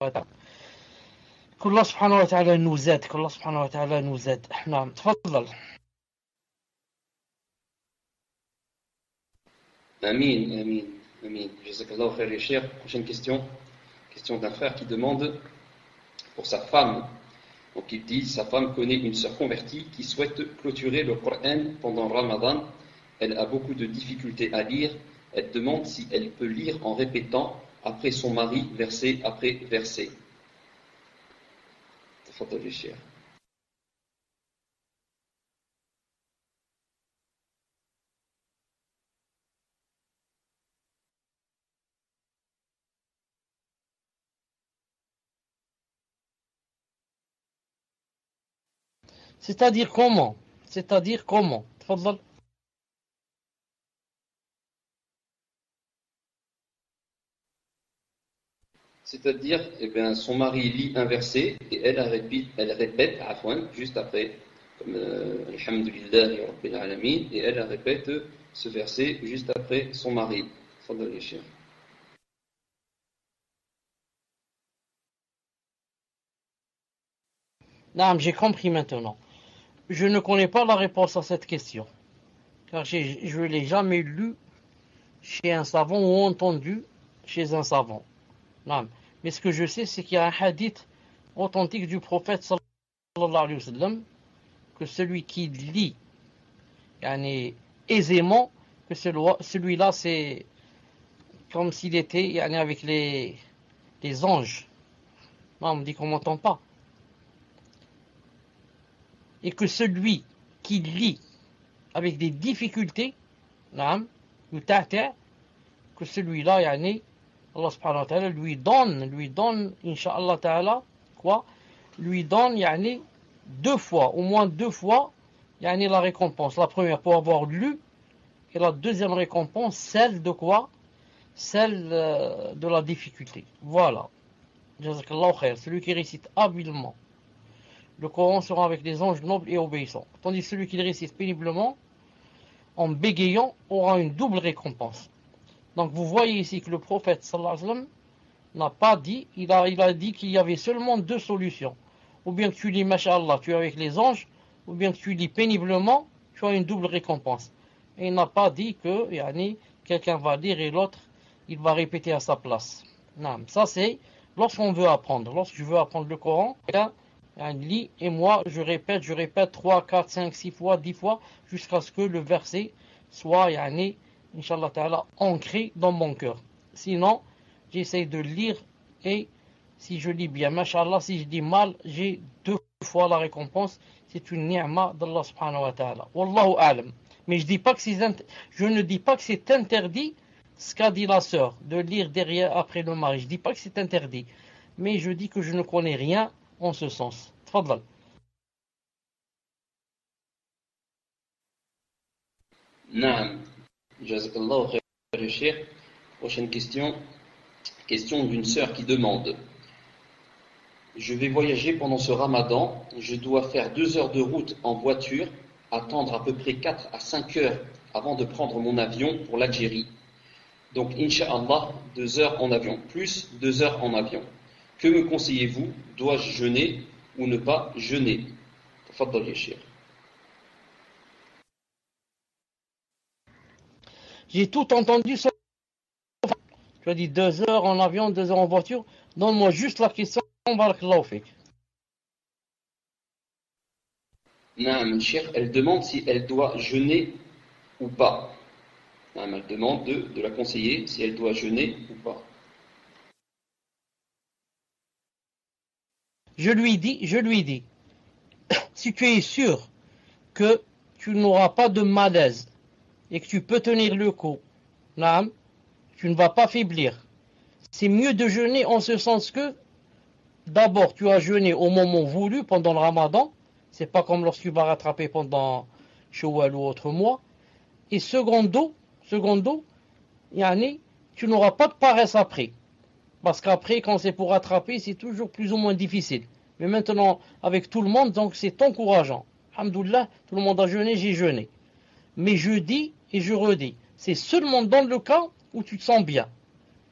wa ta'ala. Qu'Allah subhanahu wa ta'ala nous aide. Non, tfaddal. Amin. Jazakallahu khair, cher. Prochaine question. Question d'un frère qui demande pour sa femme. Donc il dit, sa femme connaît une sœur convertie qui souhaite clôturer le Coran pendant Ramadan. Elle a beaucoup de difficultés à lire. Elle demande si elle peut lire en répétant après son mari, verset après verset. Tafadhali, cher. C'est-à-dire comment? Tfaddal. C'est-à-dire, son mari lit un verset et elle répète juste après, comme Alhamdulillahi Rabbil Alamin, et elle répète ce verset juste après son mari. Tfaddali, cher. Non, j'ai compris maintenant. Je ne connais pas la réponse à cette question, car je ne l'ai jamais lu chez un savant ou entendu chez un savant. Non. Mais ce que je sais, c'est qu'il y a un hadith authentique du prophète sallallahu alayhi wa sallam, que celui qui lit aisément, que celui-là c'est comme s'il était avec les anges. Non, on me dit qu'on m'entend pas. Et que celui qui lit avec des difficultés, que celui-là, Allah subhanahu wa ta'ala lui donne, incha'Allah ta'ala, lui donne, au moins deux fois, la récompense. La première pour avoir lu, et la deuxième récompense, celle de quoi? Celle de la difficulté. Voilà. Jazakallahu khair. Celui qui récite habilement le Coran sera avec des anges nobles et obéissants. Tandis que celui qui le récite péniblement, en bégayant, aura une double récompense. Donc vous voyez ici que le prophète sallallahu alayhi wa sallam n'a pas dit, il a dit qu'il y avait seulement deux solutions. Ou bien que tu lis, masha'Allah, tu es avec les anges, ou bien que tu lis péniblement, tu as une double récompense. et il n'a pas dit que yani, quelqu'un va lire et l'autre il va répéter à sa place. Non, ça c'est lorsqu'on veut apprendre. Lorsque je veux apprendre le Coran, quelqu'un lit et moi je répète 3, 4, 5, 6 fois, 10 fois jusqu'à ce que le verset soit yani, Inch'Allah ta'ala, ancré dans mon cœur. Sinon, j'essaie de lire et si je lis bien, mashallah, si je dis mal, j'ai 2 fois la récompense. C'est une ni'ma d'Allah subhanahu wa ta'ala. Wallahu a'lam. Mais je ne dis pas que c'est interdit ce qu'a dit la sœur, de lire derrière après le mari. Je ne dis pas que c'est interdit. Mais je dis que je ne connais rien en ce sens. Tfadlal. Naam. Jazakallahu khayr, Cheikh. Prochaine question. Question d'une sœur qui demande: je vais voyager pendant ce ramadan, je dois faire 2 heures de route en voiture, attendre à peu près 4 à 5 heures avant de prendre mon avion pour l'Algérie. Donc, Inch'Allah, 2 heures en avion, plus 2 heures en avion. Que me conseillez-vous? Dois-je jeûner ou ne pas jeûner? Tafaddal ya Cheikh. J'ai tout entendu. Tu as dit 2 heures en avion, 2 heures en voiture. Donne-moi juste la question. Barakallahu fik. Naam, Cheikh, elle demande si elle doit jeûner ou pas. Naam, elle demande de la conseiller si elle doit jeûner ou pas. Je lui dis, si tu es sûr que tu n'auras pas de malaise et que tu peux tenir le coup, naam, tu ne vas pas faiblir. C'est mieux de jeûner en ce sens que d'abord tu as jeûné au moment voulu pendant le ramadan, c'est pas comme lorsque tu vas rattraper pendant Shawwal ou autre mois. Et secondo, yani, tu n'auras pas de paresse après. Parce qu'après, quand c'est pour rattraper, c'est toujours plus ou moins difficile. Mais maintenant, avec tout le monde, donc c'est encourageant. Alhamdoulilah, tout le monde a jeûné, j'ai jeûné. Mais je dis et je redis, c'est seulement dans le cas où tu te sens bien.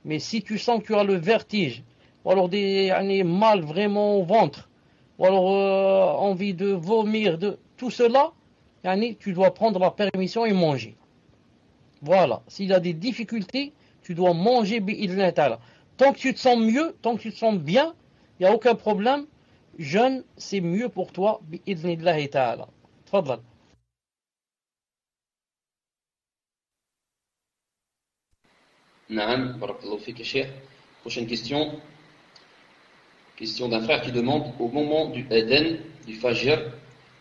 Mais si tu sens que tu as le vertige, ou alors des mal vraiment au ventre, ou alors envie de vomir, de tout cela, tu dois prendre la permission et manger. Voilà, s'il y a des difficultés, tu dois manger bi'idhnillah ta'ala. Tant que tu te sens mieux, tant que tu te sens bien, il n'y a aucun problème. Jeûne, c'est mieux pour toi bi'idhnillah ta'ala. Tfadlal. Naam, barakallahu fik, Cheikh. Prochaine question. Question d'un frère qui demande: au moment du Adhan, du Fajr,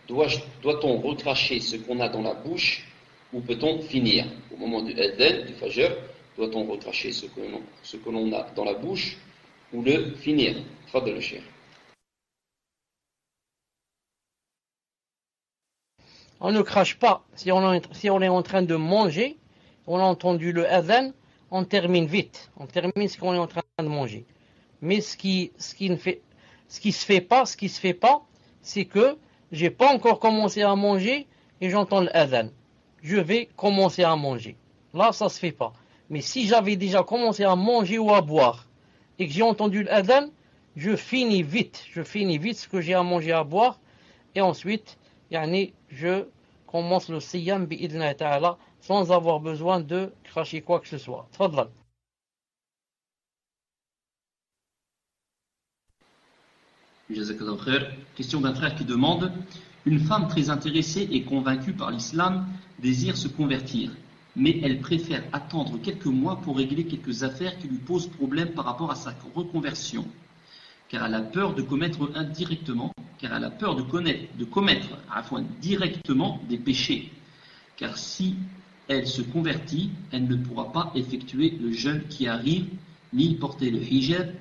doit-on recracher ce qu'on a dans la bouche ou peut-on finir? Au moment du Adhan, du Fajr, doit-on recracher ce que l'on a dans la bouche ou le finir? Fadl le Cheikh. On ne crache pas. Si on est en train de manger, on a entendu le Adhan, on termine vite. On termine ce qu'on est en train de manger. Mais ce qui se fait pas, c'est que j'ai pas encore commencé à manger et j'entends l'adhan. Je vais commencer à manger. Là, ça se fait pas. Mais si j'avais déjà commencé à manger ou à boire et que j'ai entendu l'adhan, je finis vite ce que j'ai à manger, à boire, et ensuite, je commence le siyam bi'idhnillah ta'ala sans avoir besoin de cracher quoi que ce soit. Tfadlal. Jazakallahu khair. Question d'un frère qui demande: une femme très intéressée et convaincue par l'islam désire se convertir, mais elle préfère attendre quelques mois pour régler quelques affaires qui lui posent problème par rapport à sa reconversion, car elle a peur de commettre directement des péchés, car si elle se convertit, elle ne pourra pas effectuer le jeûne qui arrive, ni porter le hijab,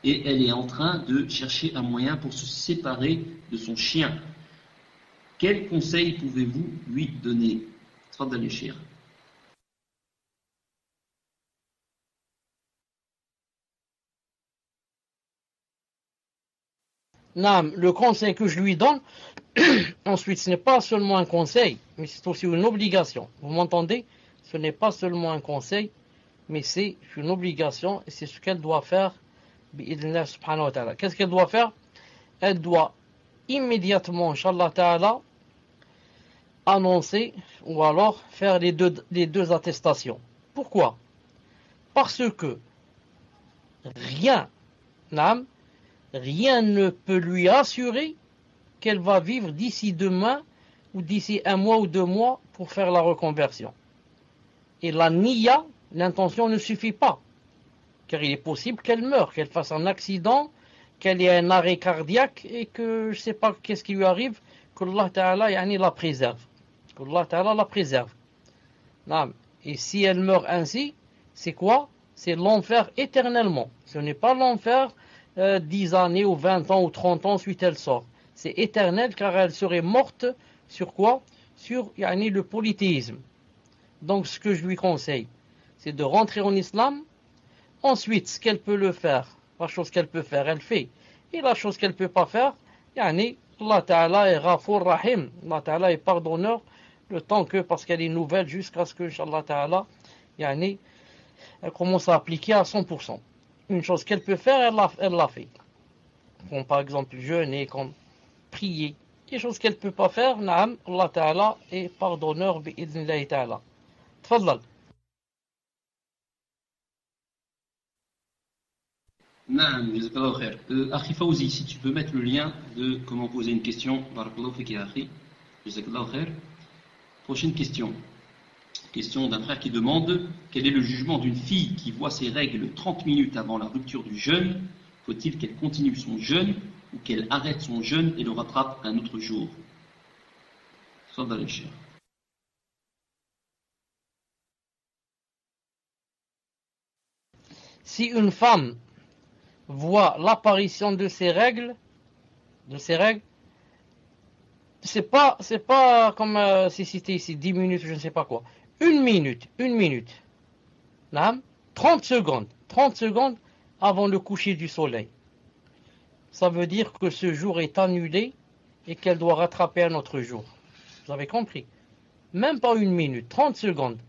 et elle est en train de chercher un moyen pour se séparer de son chien. Quel conseil pouvez-vous lui donner? Tfadal ya Cheikh. Naam, le conseil que je lui donne, ensuite, ce n'est pas seulement un conseil, mais c'est aussi une obligation. Vous m'entendez? Ce n'est pas seulement un conseil, mais c'est une obligation, et c'est ce qu'elle doit faire, bi'idhnillah subhanahu wa ta'ala. Qu'est-ce qu'elle doit faire? Elle doit immédiatement, inshallah ta'ala, annoncer ou alors faire les deux attestations. Pourquoi? Parce que rien, n'am, rien ne peut lui assurer qu'elle va vivre d'ici demain ou d'ici 1 mois ou 2 mois pour faire la reconversion. Et la niya, l'intention ne suffit pas. Car il est possible qu'elle meure, qu'elle fasse un accident, qu'elle ait un arrêt cardiaque et que je ne sais pas qu'est-ce qui lui arrive, qu'Allah Ta'ala la préserve. Qu'Allah Ta'ala la préserve. Et si elle meurt ainsi, c'est quoi? C'est l'enfer éternellement. Ce n'est pas l'enfer 10 années ou 20 ans ou 30 ans, ensuite elle sort. C'est éternel car elle serait morte sur quoi? Sur le polythéisme. Donc ce que je lui conseille, c'est de rentrer en islam. Ensuite, ce qu'elle peut le faire, la chose qu'elle peut faire, elle fait. Et la chose qu'elle ne peut pas faire, Allah Ta'ala est Ghafour Rahim. Allah Ta'ala est pardonneur, le temps que, parce qu'elle est nouvelle, jusqu'à ce que, Inch'Allah Ta'ala, elle commence à appliquer à 100%. Une chose qu'elle peut faire, elle l'a fait. Comme par exemple jeûner, comme prier. Des choses qu'elle ne peut pas faire, Naam, Allah Ta'ala est pardonneur, bi'idhnillahi Ta'ala. Tfadlal. Naam, jazakallahu khair. Akhi Fawzi, si tu peux mettre le lien de comment poser une question. Barakallahu fik ya akhi. Jazakallahu khair. Prochaine question. Question d'un frère qui demande quel est le jugement d'une fille qui voit ses règles 30 minutes avant la rupture du jeûne? Faut-il qu'elle continue son jeûne ou qu'elle arrête son jeûne et le rattrape un autre jour? Si une femme voit l'apparition de ses règles, c'est pas comme si c'était ici 10 minutes, je ne sais pas quoi. Une minute. 30 secondes avant le coucher du soleil. Ça veut dire que ce jour est annulé et qu'elle doit rattraper un autre jour. Vous avez compris? Même pas une minute, 30 secondes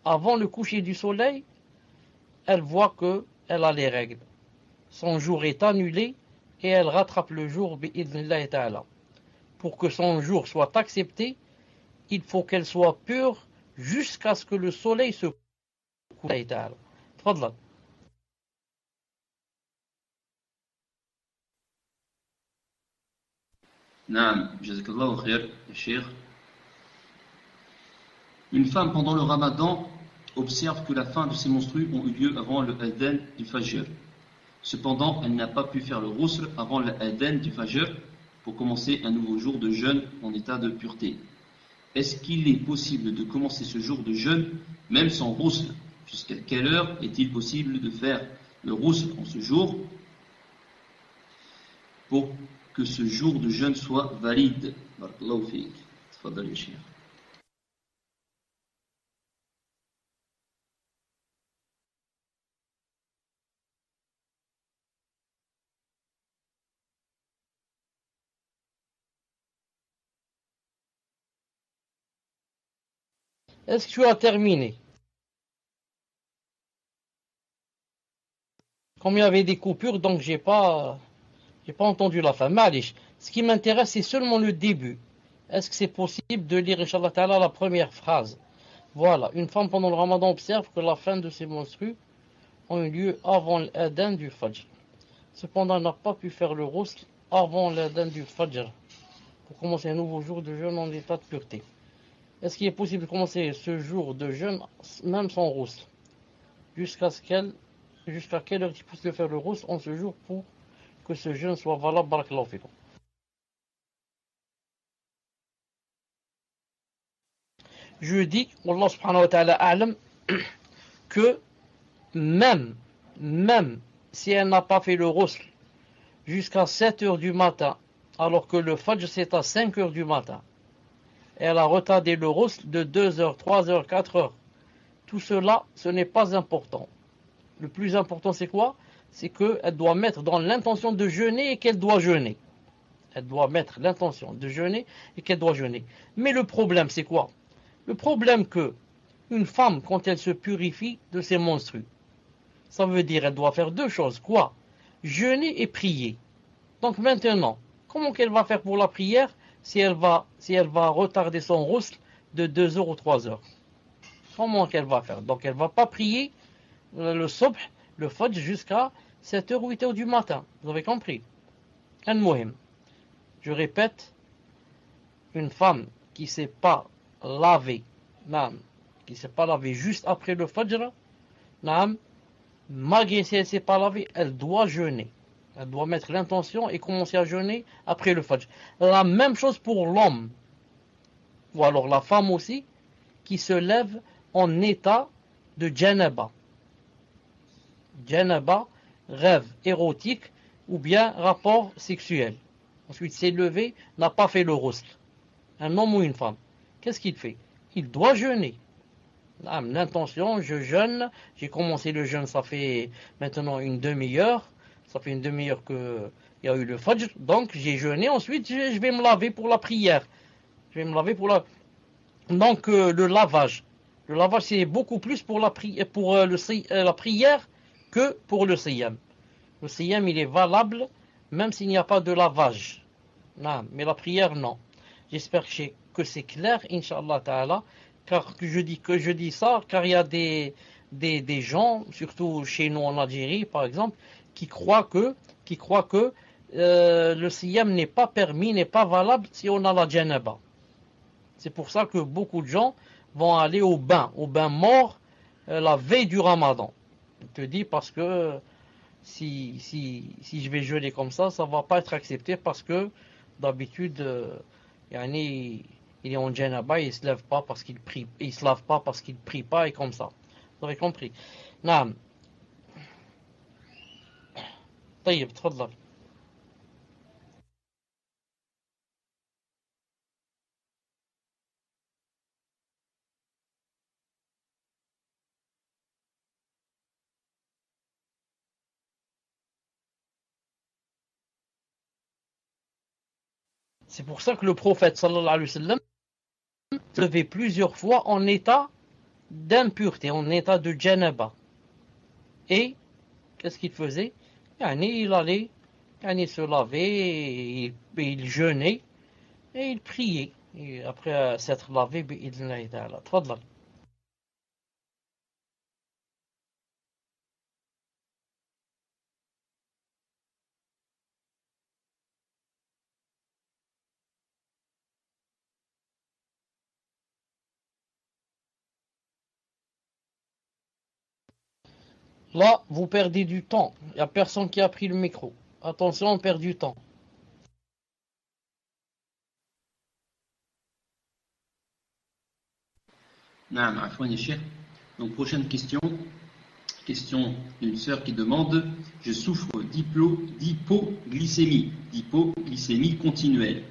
avant le coucher du soleil, elle voit qu'elle a les règles. Son jour est annulé et elle rattrape le jour bi'idhnillahi ta'ala. Pour que son jour soit accepté, il faut qu'elle soit pure jusqu'à ce que le soleil se couche. Tfadlal. Naam, jazakallahu khair, cher. Une femme pendant le ramadan observe que la fin de ses menstrues ont eu lieu avant le adhan du fajr. Cependant, elle n'a pas pu faire le ghusl avant le adhan du fajr pour commencer un nouveau jour de jeûne en état de pureté. Est-ce qu'il est possible de commencer ce jour de jeûne même sans ghusl? Jusqu'à quelle heure est-il possible de faire le ghusl en ce jour pour que ce jour de jeûne soit valide? Barakallahu fik. Tfadal ya cheikh. Est-ce que tu as terminé? Comme il y avait des coupures, donc j'ai pas entendu la fin. Malish. Ce qui m'intéresse, c'est seulement le début. Est-ce que c'est possible de lire, Inch'Allah Ta'ala, la première phrase? Voilà. Une femme pendant le ramadan observe que la fin de ses menstrues ont eu lieu avant l'adhan du fajr. Cependant, elle n'a pas pu faire le ghusl avant l'adhan du fajr pour commencer un nouveau jour de jeûne en état de pureté. Est-ce qu'il est possible de commencer ce jour de jeûne même sans ghusl? Jusqu'à quelle heure il puisse le faire le ghusl en ce jour pour que ce jeûne soit valable? Barakallahu fikum. Je dis, Allah subhanahu wa ta'ala a'lam, que même si elle n'a pas fait le ghusl jusqu'à 7 heures du matin, alors que le fajr c'est à 5 heures du matin, et elle a retardé le ghusl de 2 heures, 3 heures, 4 heures, tout cela, ce n'est pas important. Le plus important c'est quoi? C'est qu'elle doit mettre dans l'intention de jeûner et qu'elle doit jeûner. Elle doit mettre l'intention de jeûner et qu'elle doit jeûner. Mais le problème c'est quoi? Le problème que une femme, quand elle se purifie de ses menstrues, ça veut dire qu'elle doit faire deux choses. Quoi? Jeûner et prier. Donc maintenant, comment qu'elle va faire pour la prière? si elle va retarder son ghusl de 2 heures ou 3 heures? Comment qu'elle va faire? Donc elle ne va pas prier le subh, le fajr jusqu'à 7 heures ou 8 heures du matin. Vous avez compris? Al-Muhim. Je répète, une femme qui ne s'est pas lavée, qui ne s'est pas lavée juste après le fajr, malgré si elle ne s'est pas lavée, elle doit jeûner. Elle doit mettre l'intention et commencer à jeûner après le fajr. La même chose pour l'homme, ou alors la femme aussi, qui se lève en état de janaba. Janaba, rêve érotique ou bien rapport sexuel. Ensuite s'est levé, n'a pas fait le ghusl. Un homme ou une femme. Qu'est-ce qu'il fait? Il doit jeûner. L'intention, je jeûne, j'ai commencé le jeûne, ça fait maintenant une demi-heure. Ça fait une demi-heure qu'il y a eu le fajr, donc j'ai jeûné. Ensuite, je vais me laver pour la prière. Je vais me laver pour la... Donc, le lavage. Le lavage, c'est beaucoup plus pour la prière que pour le siyam. Le siyam, il est valable, même s'il n'y a pas de lavage. Non, mais la prière, non. J'espère que c'est clair, Inch'Allah Ta'ala, car je dis ça, car il y a des gens, surtout chez nous en Algérie, par exemple, qui croient que le siyam n'est pas permis, n'est pas valable si on a la janaba. C'est pour ça que beaucoup de gens vont aller au bain mort la veille du ramadan. Je te dis parce que si je vais jeûner comme ça ne va pas être accepté parce que d'habitude il est en janaba, il ne se lève pas parce qu'il prie, il se lave pas parce qu'il prie pas et comme ça. Vous avez compris? Naam. طيب تفضل. C'est pour ça que le prophète sallallahu alayhi wa sallam se levait plusieurs fois en état d'impureté, en état de janaba. Et qu'est-ce qu'il faisait? Il allait se laver, et il jeûnait et il priait. Et après s'être lavé, bi'idhnillahi ta'ala. Tfadlal. Là, vous perdez du temps. Il n'y a personne qui a pris le micro. Attention, on perd du temps. Donc, prochaine question. Question d'une sœur qui demande: je souffre d'hypoglycémie continuelle,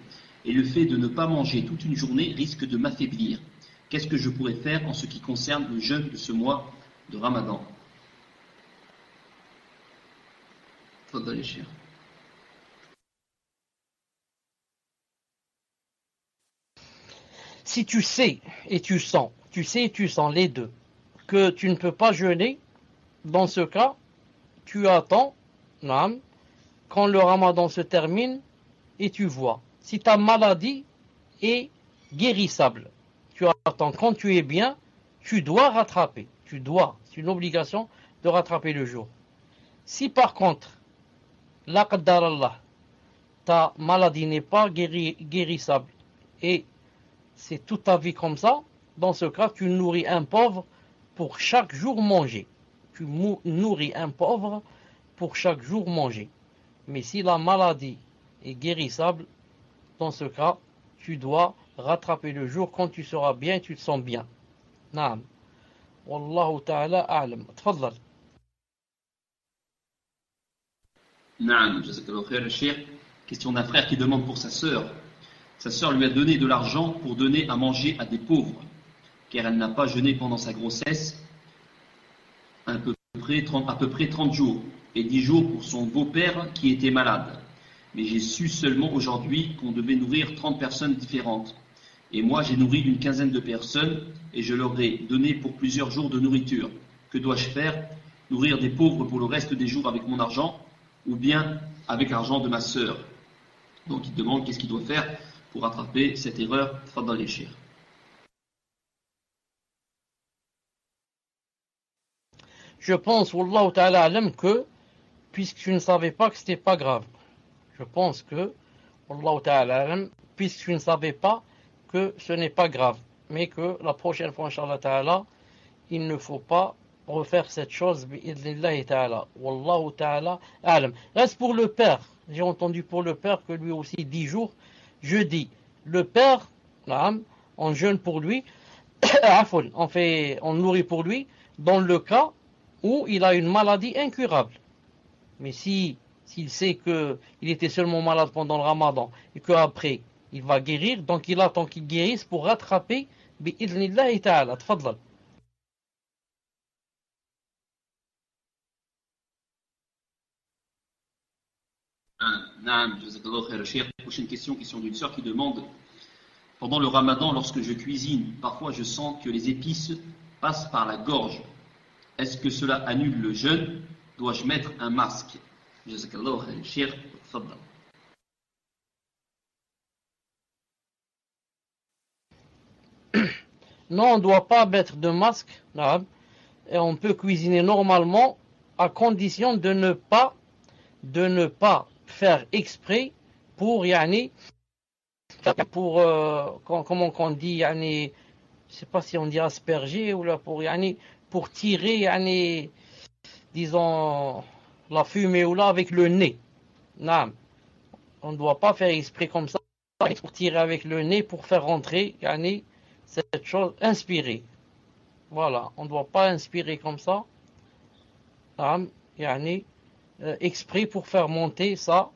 et le fait de ne pas manger toute une journée risque de m'affaiblir. Qu'est-ce que je pourrais faire en ce qui concerne le jeûne de ce mois de Ramadan? Si tu sais et tu sens les deux, que tu ne peux pas jeûner, dans ce cas, tu attends, quand le Ramadan se termine, et tu vois. Si ta maladie est guérissable, tu attends. Quand tu es bien, tu dois rattraper. C'est une obligation de rattraper le jour. Si par contre, la qaddar Allah, ta maladie n'est pas guérissable et c'est toute ta vie comme ça, dans ce cas, tu nourris un pauvre pour chaque jour manger. Tu nourris un pauvre pour chaque jour manger. Mais si la maladie est guérissable, dans ce cas, tu dois rattraper le jour quand tu seras bien et tu te sens bien. Naam. Wallahu ta'ala a'lam. Tfadlal. Naam, jazakallahu khair, Cheikh. Question d'un frère qui demande pour sa sœur. Sa sœur lui a donné de l'argent pour donner à manger à des pauvres, car elle n'a pas jeûné pendant sa grossesse, à peu près 30 jours, et 10 jours pour son beau-père qui était malade. Mais j'ai su seulement aujourd'hui qu'on devait nourrir 30 personnes différentes. Et moi, j'ai nourri une quinzaine de personnes, et je leur ai donné pour plusieurs jours de nourriture. Que dois-je faire? Nourrir des pauvres pour le reste des jours avec mon argent, ou bien avec l'argent de ma sœur? Donc il demande qu'est-ce qu'il doit faire pour rattraper cette erreur? Tfaddal ya Cheikh. Je pense, Wallahu ta'ala alam, que puisque tu ne savais pas que c'était pas grave. Je pense que, Wallahu ta'ala alam, puisque tu ne savais pas que ce n'est pas grave, mais que la prochaine fois, Inch'Allah ta'ala, il ne faut pas refaire cette chose, bi'idnillahi ta'ala. Wallahu ta'ala alam. Reste pour le père. J'ai entendu pour le père que lui aussi 10 jours, jeudi. Le père, on jeûne pour lui, on nourrit pour lui, dans le cas où il a une maladie incurable. Mais s'il sait qu'il était seulement malade pendant le ramadan et qu'après il va guérir, donc il attend qu'il guérisse pour rattraper bi'idnillahi ta'ala. Tfaddal. Naam, jazakallahu khair, Cheikh. Prochaine question d'une sœur qui demande: pendant le ramadan, lorsque je cuisine, parfois je sens que les épices passent par la gorge. Est-ce que cela annule le jeûne? Dois-je mettre un masque? Jazakallahu khair, Cheikh. Tfaddal. Non, on ne doit pas mettre de masque, et on peut cuisiner normalement à condition de ne pas faire exprès pour comment on dit, je sais pas si on dit asperger ou là pour tirer disons la fumée ou là avec le nez. Non, on ne doit pas faire exprès comme ça pour tirer avec le nez pour faire rentrer cette chose, inspirer. Voilà, on ne doit pas inspirer comme ça. Exprès pour faire monter ça,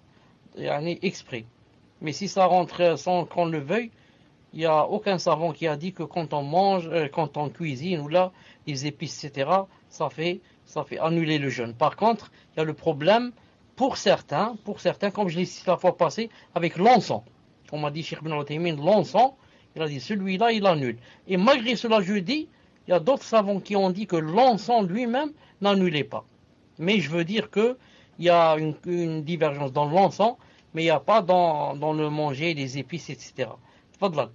exprès. Mais si ça rentre sans qu'on le veuille, il n'y a aucun savant qui a dit que quand on mange, quand on cuisine ou là, les épices, etc., ça fait annuler le jeûne. Par contre, il y a le problème pour certains, comme je l'ai dit la fois passée, avec l'encens. On m'a dit Cheikh Ibn al-Taymin, l'encens, il a dit celui-là, il annule. Et malgré cela, je dis, il y a d'autres savants qui ont dit que l'encens lui-même n'annulait pas. Mais je veux dire que il y a une divergence dans l'encens, mais il n'y a pas dans le manger, les épices, etc. Tfadlal.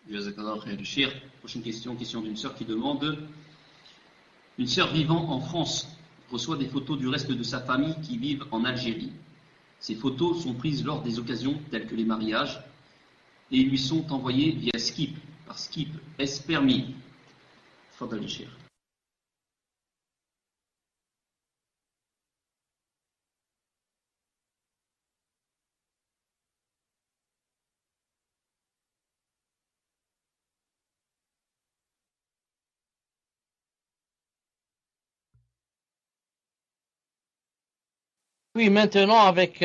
Jazakallahu khair, Cheikh. Prochaine question d'une sœur qui demande: une sœur vivant en France reçoit des photos du reste de sa famille qui vivent en Algérie. Ces photos sont prises lors des occasions telles que les mariages et lui sont envoyées via Skip. Par Skip, est-ce permis? Fadal Cheikh. Oui, maintenant avec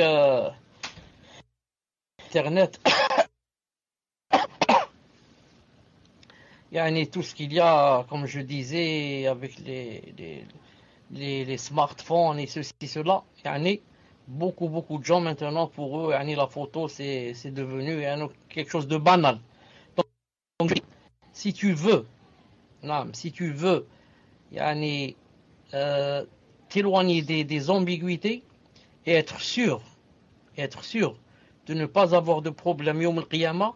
Internet, tout ce qu'il y a, comme je disais, avec les smartphones et ceci, cela, beaucoup de gens maintenant, pour eux, la photo, c'est devenu quelque chose de banal. Donc si tu veux t'éloigner des ambiguïtés et être sûr de ne pas avoir de problème Yawm al-Qiyamah,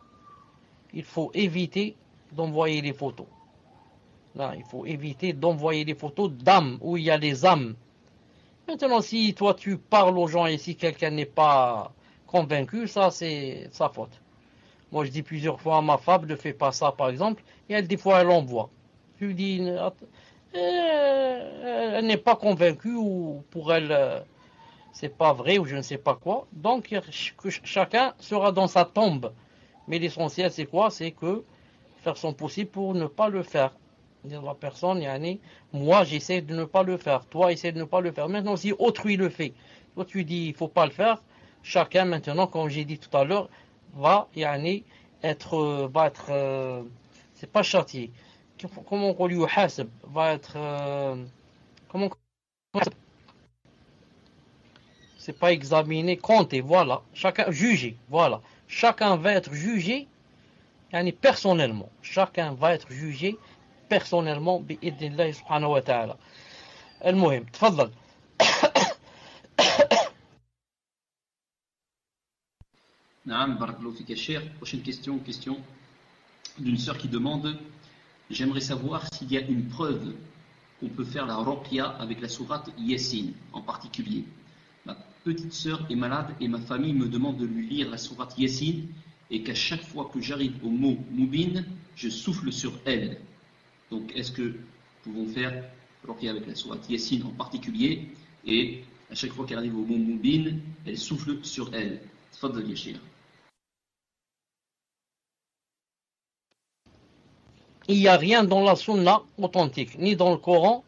il faut éviter d'envoyer les photos. Là, il faut éviter d'envoyer des photos d'âmes, où il y a les âmes. Maintenant, si toi tu parles aux gens et si quelqu'un n'est pas convaincu, ça c'est sa faute. Moi je dis plusieurs fois à ma femme, ne fais pas ça par exemple, et elle des fois elle envoie. Je lui dis, elle n'est pas convaincue ou pour elle c'est pas vrai ou je ne sais pas quoi. Donc que chacun sera dans sa tombe. Mais l'essentiel c'est quoi? C'est que faire son possible pour ne pas le faire. La personne, moi j'essaie de ne pas le faire, toi essaie de ne pas le faire. Maintenant si autrui le fait, toi tu dis il ne faut pas le faire, chacun maintenant, comme j'ai dit tout à l'heure, va être c'est pas châtié. Comment on lui hasab, va être c'est pas examiné, compté, voilà. Chacun jugé, voilà. Chacun va être jugé personnellement. Chacun va être jugé personnellement بإذن الله سبحانه وتعالى. المهم تفضل. Naam, barakallahu fik ya cheikh. Prochaine question d'une sœur qui demande: j'aimerais savoir s'il y a une preuve qu'on peut faire la ruqya avec la sourate Yasin en particulier. Ma petite sœur est malade et ma famille me demande de lui lire la sourate Yasin et qu'à chaque fois que j'arrive au mot Mubin, je souffle sur elle. Donc est-ce que nous pouvons faire ruqya avec la sourate Yasin en particulier, et à chaque fois qu'elle arrive au mot Mubin, elle souffle sur elle? Tfaddal ya cheikh. Il n'y a rien dans la sunna authentique, ni dans le Coran,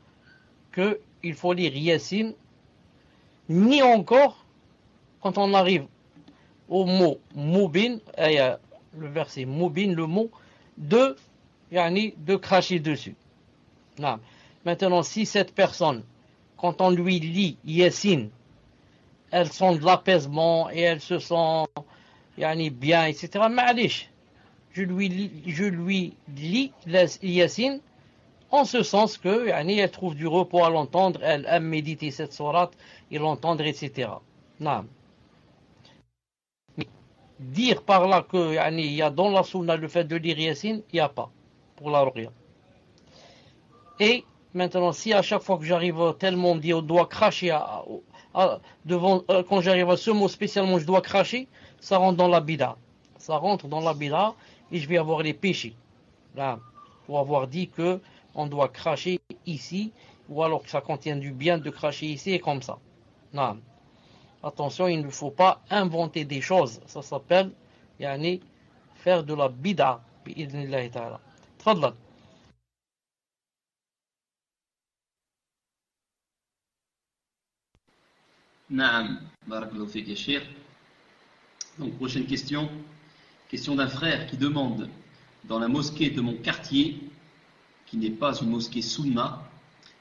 qu'il faut lire Yasin, ni encore quand on arrive au mot Mubin, le verset Mubin, le mot de cracher dessus. Non. Maintenant, si cette personne, quand on lui lit Yasin, elle sent de l'apaisement et elle se sent bien, etc., ma'alish, je lui lis Yasin en ce sens que elle trouve du repos à l'entendre, elle aime méditer cette sourate et l'entendre, etc. Non. Dire par là que il y a dans la sunna le fait de lire Yasin, il n'y a pas pour la ruqya. Et maintenant, si à chaque fois que j'arrive à tel mot, on dit on doit cracher devant, quand j'arrive à ce mot spécialement, je dois cracher, ça rentre dans la bid'a. Ça rentre dans la bid'a et je vais avoir les péchés. Là, pour avoir dit que on doit cracher ici, ou alors que ça contient du bien de cracher ici et comme ça. Non. Attention, il ne faut pas inventer des choses. Ça s'appelle faire de la bid'a. Bi'idhnillahi ta'ala. Tfaddal. Naam, barakallahu fik ya cheikh. Donc prochaine question d'un frère qui demande: dans la mosquée de mon quartier, qui n'est pas une mosquée sunna,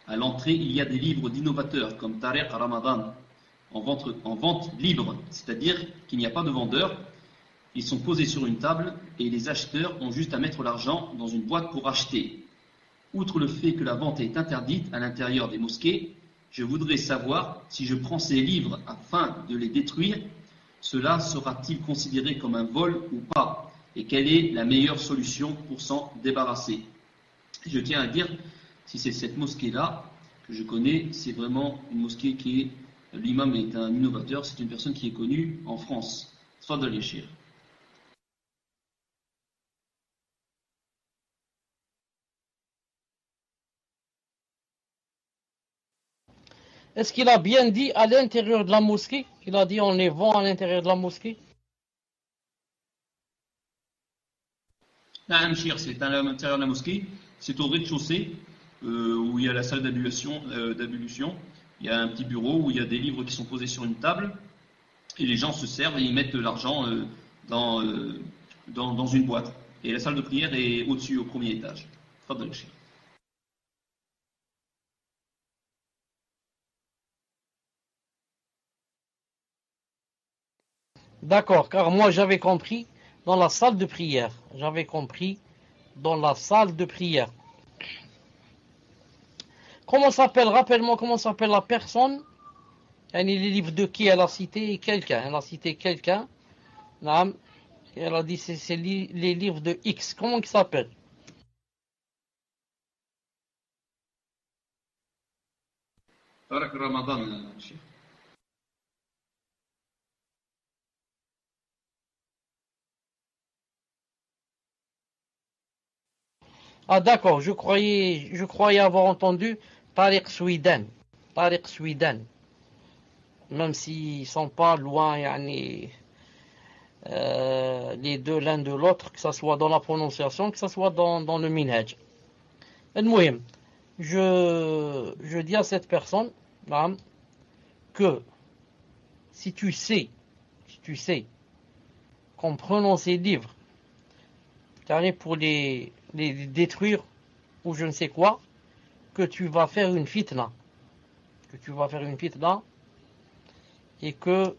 à l'entrée il y a des livres d'innovateurs comme Tariq Ramadan en vente libre, c'est-à-dire qu'il n'y a pas de vendeur, ils sont posés sur une table et les acheteurs ont juste à mettre l'argent dans une boîte pour acheter. Outre le fait que la vente est interdite à l'intérieur des mosquées, je voudrais savoir si je prends ces livres afin de les détruire, cela sera-t-il considéré comme un vol ou pas? Et quelle est la meilleure solution pour s'en débarrasser? Je tiens à dire, si c'est cette mosquée-là que je connais, c'est vraiment une mosquée qui est, l'imam est un innovateur, c'est une personne qui est connue en France. Tfaddal ya cheikh. Est-ce qu'il a bien dit à l'intérieur de la mosquée? Il a dit on les vend à l'intérieur de la mosquée? Naam cheikh, c'est à l'intérieur de la mosquée, c'est au rez-de-chaussée où il y a la salle d'ablution. Il y a un petit bureau où il y a des livres qui sont posés sur une table et les gens se servent et ils mettent de l'argent dans une boîte. Et la salle de prière est au-dessus, au premier étage. Tfaddal ya cheikh. D'accord, car moi j'avais compris dans la salle de prière. J'avais compris dans la salle de prière. Comment s'appelle, rappelle-moi comment s'appelle la personne? Les livres de qui elle a cité quelqu'un. Elle a cité quelqu'un. Elle a dit c'est les livres de X. Comment il s'appelle? Tariq Ramadan, cheikh. Ah d'accord, je croyais avoir entendu Tariq Sweden. Tariq Sweden. Même s'ils sont pas loin, les deux l'un de l'autre, que ce soit dans la prononciation, que ce soit dans le minhaj. Al-Muhim, je dis à cette personne que si tu sais qu'en prenant ces livres, pour les détruire ou je ne sais quoi, que tu vas faire une fitna. Et que,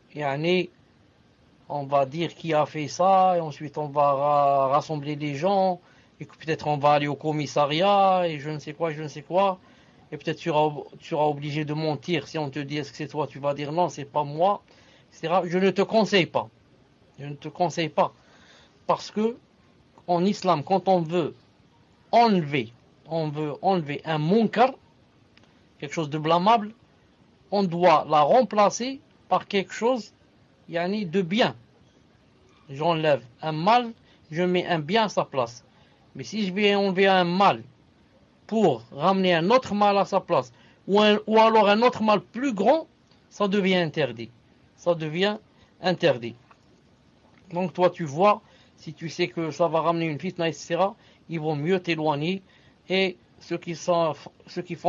on va dire qui a fait ça, et ensuite on va rassembler les gens, et que peut-être on va aller au commissariat, et je ne sais quoi, et peut-être tu seras obligé de mentir. Si on te dit est-ce que c'est toi, tu vas dire non, c'est pas moi, etc. Je ne te conseille pas. Je ne te conseille pas. Parce que en islam, quand on veut enlever un munkar, quelque chose de blâmable, on doit la remplacer par quelque chose de bien. J'enlève un mal, je mets un bien à sa place. Mais si je vais enlever un mal pour ramener un autre mal à sa place, ou alors un autre mal plus grand, ça devient interdit. Ça devient interdit. Donc toi tu vois, si tu sais que ça va ramener une fitna, etc., il vaut mieux t'éloigner. Et ceux qui font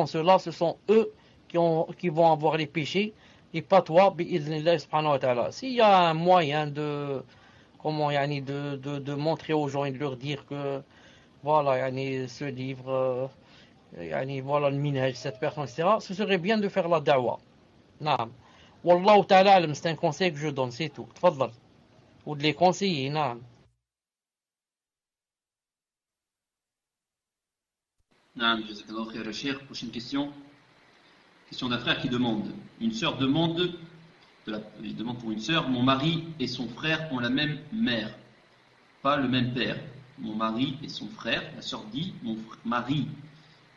cela, ce sont eux qui vont avoir les péchés, et pas toi, bi'idhnillah subhanahu wa ta'ala. S'il y a un moyen de montrer aux gens et de leur dire que voilà, ce livre, voilà le minhaj, cette personne, etc., ce serait bien de faire la da'wa. Naam. Wallahu ta'ala alam, c'est un conseil que je donne, c'est tout. Tfaddal. Ou de les conseiller, naam. Naam, jazakallahu khair, Cheikh. Prochaine question. Question d'un frère qui demande. Une sœur demande pour une sœur, mon mari et son frère ont la même mère, pas le même père. Mon mari et son frère, la sœur dit, mon mari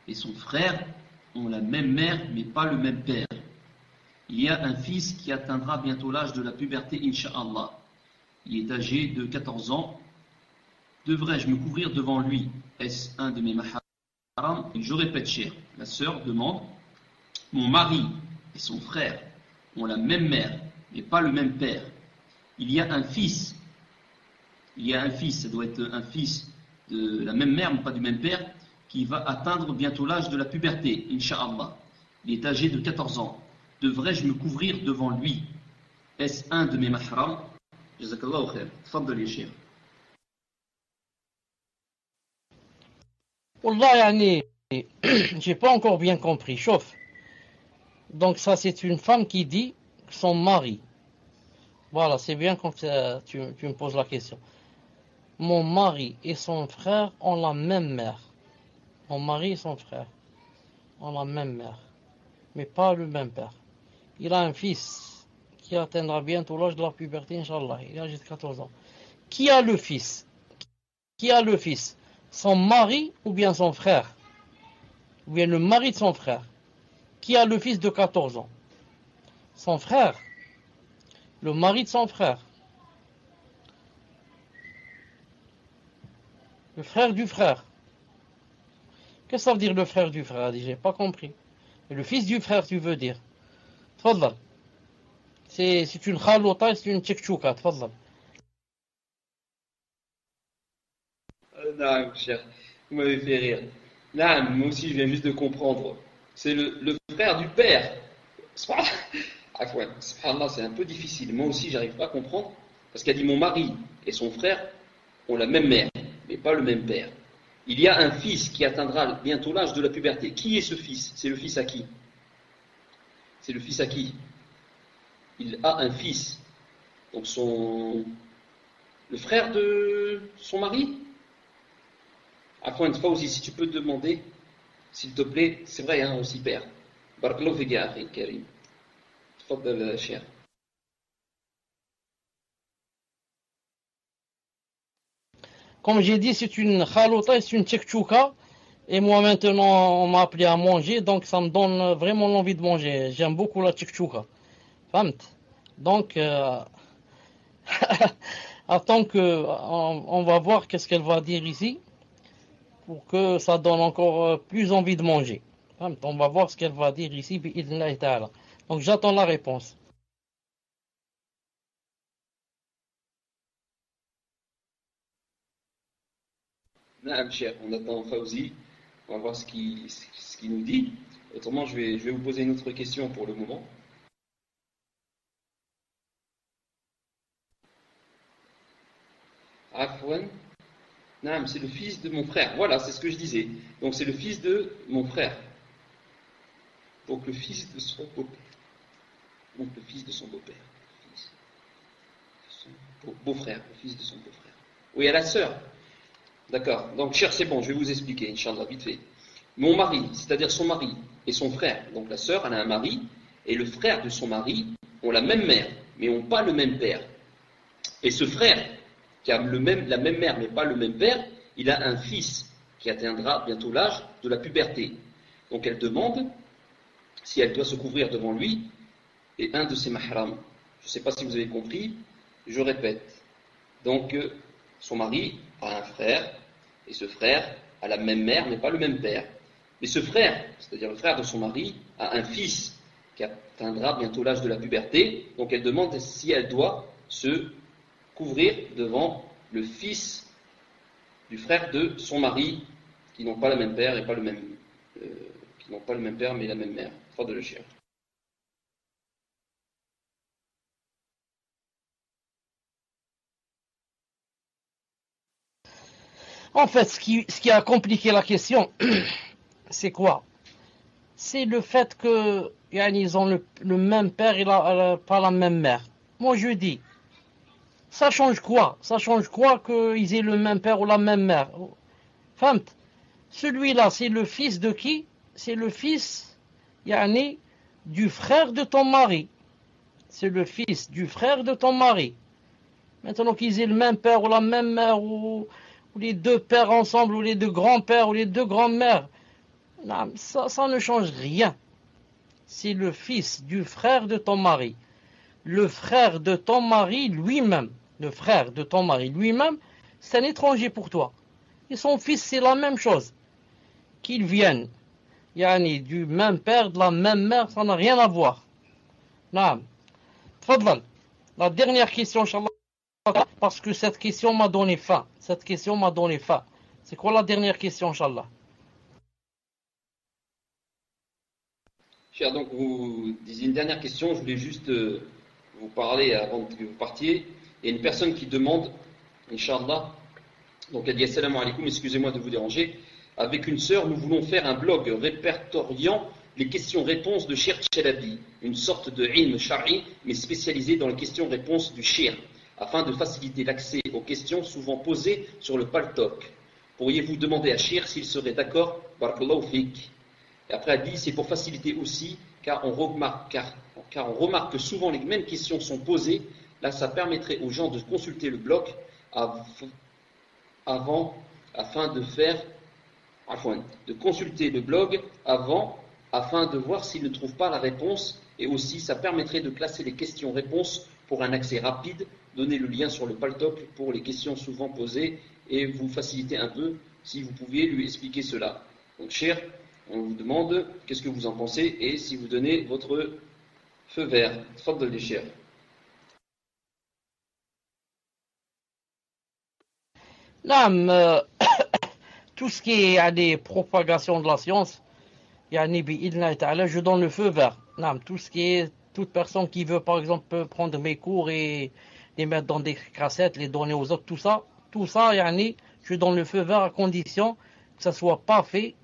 et son frère ont la même mère, mais pas le même père. Il y a un fils qui atteindra bientôt l'âge de la puberté, Inch'Allah. Il est âgé de 14 ans. Devrais-je me couvrir devant lui? Est-ce un de mes maharam? Et je répète, cher, la sœur demande, mon mari et son frère ont la même mère, mais pas le même père. Il y a un fils, ça doit être un fils de la même mère, mais pas du même père, qui va atteindre bientôt l'âge de la puberté, Inch'Allah. Il est âgé de 14 ans. Devrais-je me couvrir devant lui? Est-ce un de mes mahram? Jazakallahu khair. Tfaddal ya Cheikh. Wallah, j'ai pas encore bien compris. Chauffe. Donc ça, c'est une femme qui dit son mari. Voilà, c'est bien quand tu me poses la question. Mon mari et son frère ont la même mère. Mon mari et son frère ont la même mère, mais pas le même père. Il a un fils qui atteindra bientôt l'âge de la puberté, Inch'Allah. Il a juste 14 ans. Qui a le fils? Son mari ou bien son frère? Ou bien le mari de son frère? Qui a le fils de 14 ans? Son frère. Le mari de son frère. Le frère du frère. Qu'est-ce que ça veut dire le frère du frère? J'ai pas compris. Et le fils du frère, tu veux dire? Tfaddal. C'est une khalota, c'est une tchekchouka. Tfaddal. Naam, cher. Vous m'avez fait rire. Naam, moi aussi je viens juste de comprendre. C'est le frère du père. Subhanallah, c'est un peu difficile. Moi aussi, j'arrive pas à comprendre. Parce qu'elle dit mon mari et son frère ont la même mère, mais pas le même père. Il y a un fils qui atteindra bientôt l'âge de la puberté. Qui est ce fils? C'est le fils à qui? C'est le fils à qui? Il a un fils. Donc le frère de son mari? Afwan, Fawzi, si tu peux te demander, s'il te plaît, c'est vrai, hein, on s'y perd. Barakallahu fik ya akhi Karim. Tfaddal, cher. Comme j'ai dit, c'est une khalota, c'est une tchekchouka. Et moi maintenant, on m'a appelé à manger, donc ça me donne vraiment l'envie de manger. J'aime beaucoup la tchekchouka. Famt. Donc, attends on va voir qu'est-ce qu'elle va dire ici, pour que ça donne encore plus envie de manger. Famt. On va voir ce qu'elle va dire ici, bi'idhnillahi ta'ala. Donc j'attends la réponse. Naam, cher, on attend Fawzi. On va voir ce qu'il nous dit. Autrement, je vais vous poser une autre question pour le moment. Afwan. Naam, c'est le fils de mon frère. Voilà, c'est ce que je disais. Donc c'est le fils de mon frère. Donc le fils de son beau-père. Donc le fils de son beau-père. Beau-frère, le fils de son beau-frère. Oui, à la sœur. D'accord. Donc, cher, c'est bon, je vais vous expliquer, Inch'Allah, vite fait. Mon mari, c'est-à-dire son mari et son frère, donc la sœur, elle a un mari, et le frère de son mari ont la même mère, mais n'ont pas le même père. Et ce frère, qui a la même mère mais pas le même père, il a un fils qui atteindra bientôt l'âge de la puberté. Donc elle demande si elle doit se couvrir devant lui et un de ses mahrams. Je ne sais pas si vous avez compris, je répète. Donc son mari a un frère, et ce frère a la même mère mais pas le même père. Mais ce frère, c'est-à-dire le frère de son mari, a un fils qui atteindra bientôt l'âge de la puberté. Donc elle demande si elle doit se couvrir devant le fils du frère de son mari, qui n'ont pas le même père et pas le même, qui n'ont pas le même père mais la même mère. Fadl le Cheikh. En fait, ce qui a compliqué la question, c'est quoi? C'est le fait que ils ont le même père et pas la même mère. Moi, je dis, ça change quoi? Ça change quoi qu'ils aient le même père ou la même mère? Femme, celui-là, c'est le fils de qui? C'est le fils, du frère de ton mari. C'est le fils du frère de ton mari. Maintenant qu'ils aient le même père ou la même mère, ou les deux pères ensemble, ou les deux grands-pères, ou les deux grandes-mères, ça ne change rien. C'est le fils du frère de ton mari. Le frère de ton mari lui-même, c'est un étranger pour toi. Et son fils, c'est la même chose. Qu'ils viennent, du même père, de la même mère, ça n'a rien à voir. Naam. Tfadlal. La dernière question, Inch'Allah, parce que cette question m'a donné faim. C'est quoi la dernière question, Inch'Allah? Cher, donc vous disiez une dernière question, je voulais juste vous parler avant que vous partiez. Il y a une personne qui demande, Inch'Allah, donc elle dit assalamu alaikum, excusez-moi de vous déranger. Avec une sœur, nous voulons faire un blog répertoriant les questions-réponses de Shir Chalabi, une sorte de ilm shari, mais spécialisé dans les questions-réponses du Shir, afin de faciliter l'accès aux questions souvent posées sur le paltok. Pourriez-vous demander à Shir s'il serait d'accord? Barakallahu fik. Et après elle dit, c'est pour faciliter aussi, car on remarque que souvent les mêmes questions sont posées. Là, ça permettrait aux gens de consulter le blog afin de voir s'ils ne trouvent pas la réponse, et aussi ça permettrait de classer les questions-réponses pour un accès rapide, donner le lien sur le paltok pour les questions souvent posées et vous faciliter un peu si vous pouviez lui expliquer cela. Donc cher, on vous demande qu'est-ce que vous en pensez et si vous donnez votre feu vert. Tfaddal les chers. Tout ce qui est des propagations de la science, je donne le feu vert. Tout ce qui est, toute personne qui veut par exemple peut prendre mes cours et les mettre dans des cassettes, les donner aux autres, tout ça, je donne le feu vert à condition que ça soit pas fait,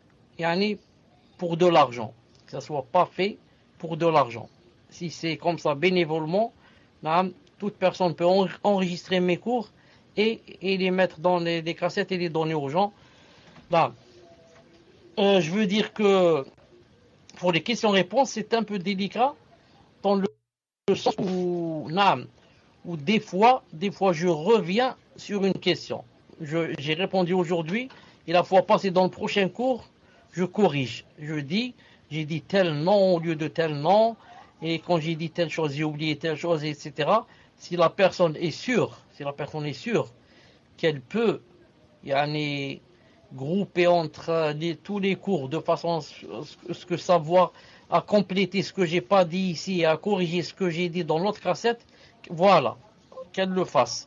pour de l'argent. Que ça soit pas fait pour de l'argent. Si c'est comme ça bénévolement, toute personne peut enregistrer mes cours et les mettre dans des cassettes et les donner aux gens. Je veux dire que pour les questions-réponses, c'est un peu délicat dans le sens où des fois je reviens sur une question. J'ai répondu aujourd'hui et la fois passée dans le prochain cours, je corrige. J'ai dit tel nom au lieu de tel nom, et quand j'ai dit telle chose, j'ai oublié telle chose, etc. Si la personne est sûre qu'elle peut grouper entre tous les cours de façon à ce que savoir à compléter ce que j'ai pas dit ici et à corriger ce que j'ai dit dans l'autre cassette, voilà, qu'elle le fasse.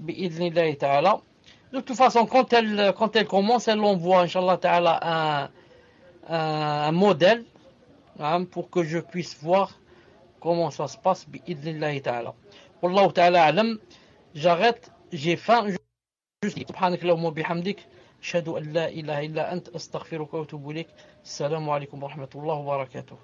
Bi'idhnillahi ta'ala. De toute façon, quand elle commence, elle envoie, Inch'Allah ta'ala, un modèle, pour que je puisse voir comment ça se passe, bi'idhnillahi ta'ala. Wallahu ta'ala alam, j'arrête, j'ai faim, سبحانك اللهم وبحمدك أشهد أن لا إله إلا أنت أستغفرك وأتوب إليك السلام عليكم ورحمة الله وبركاته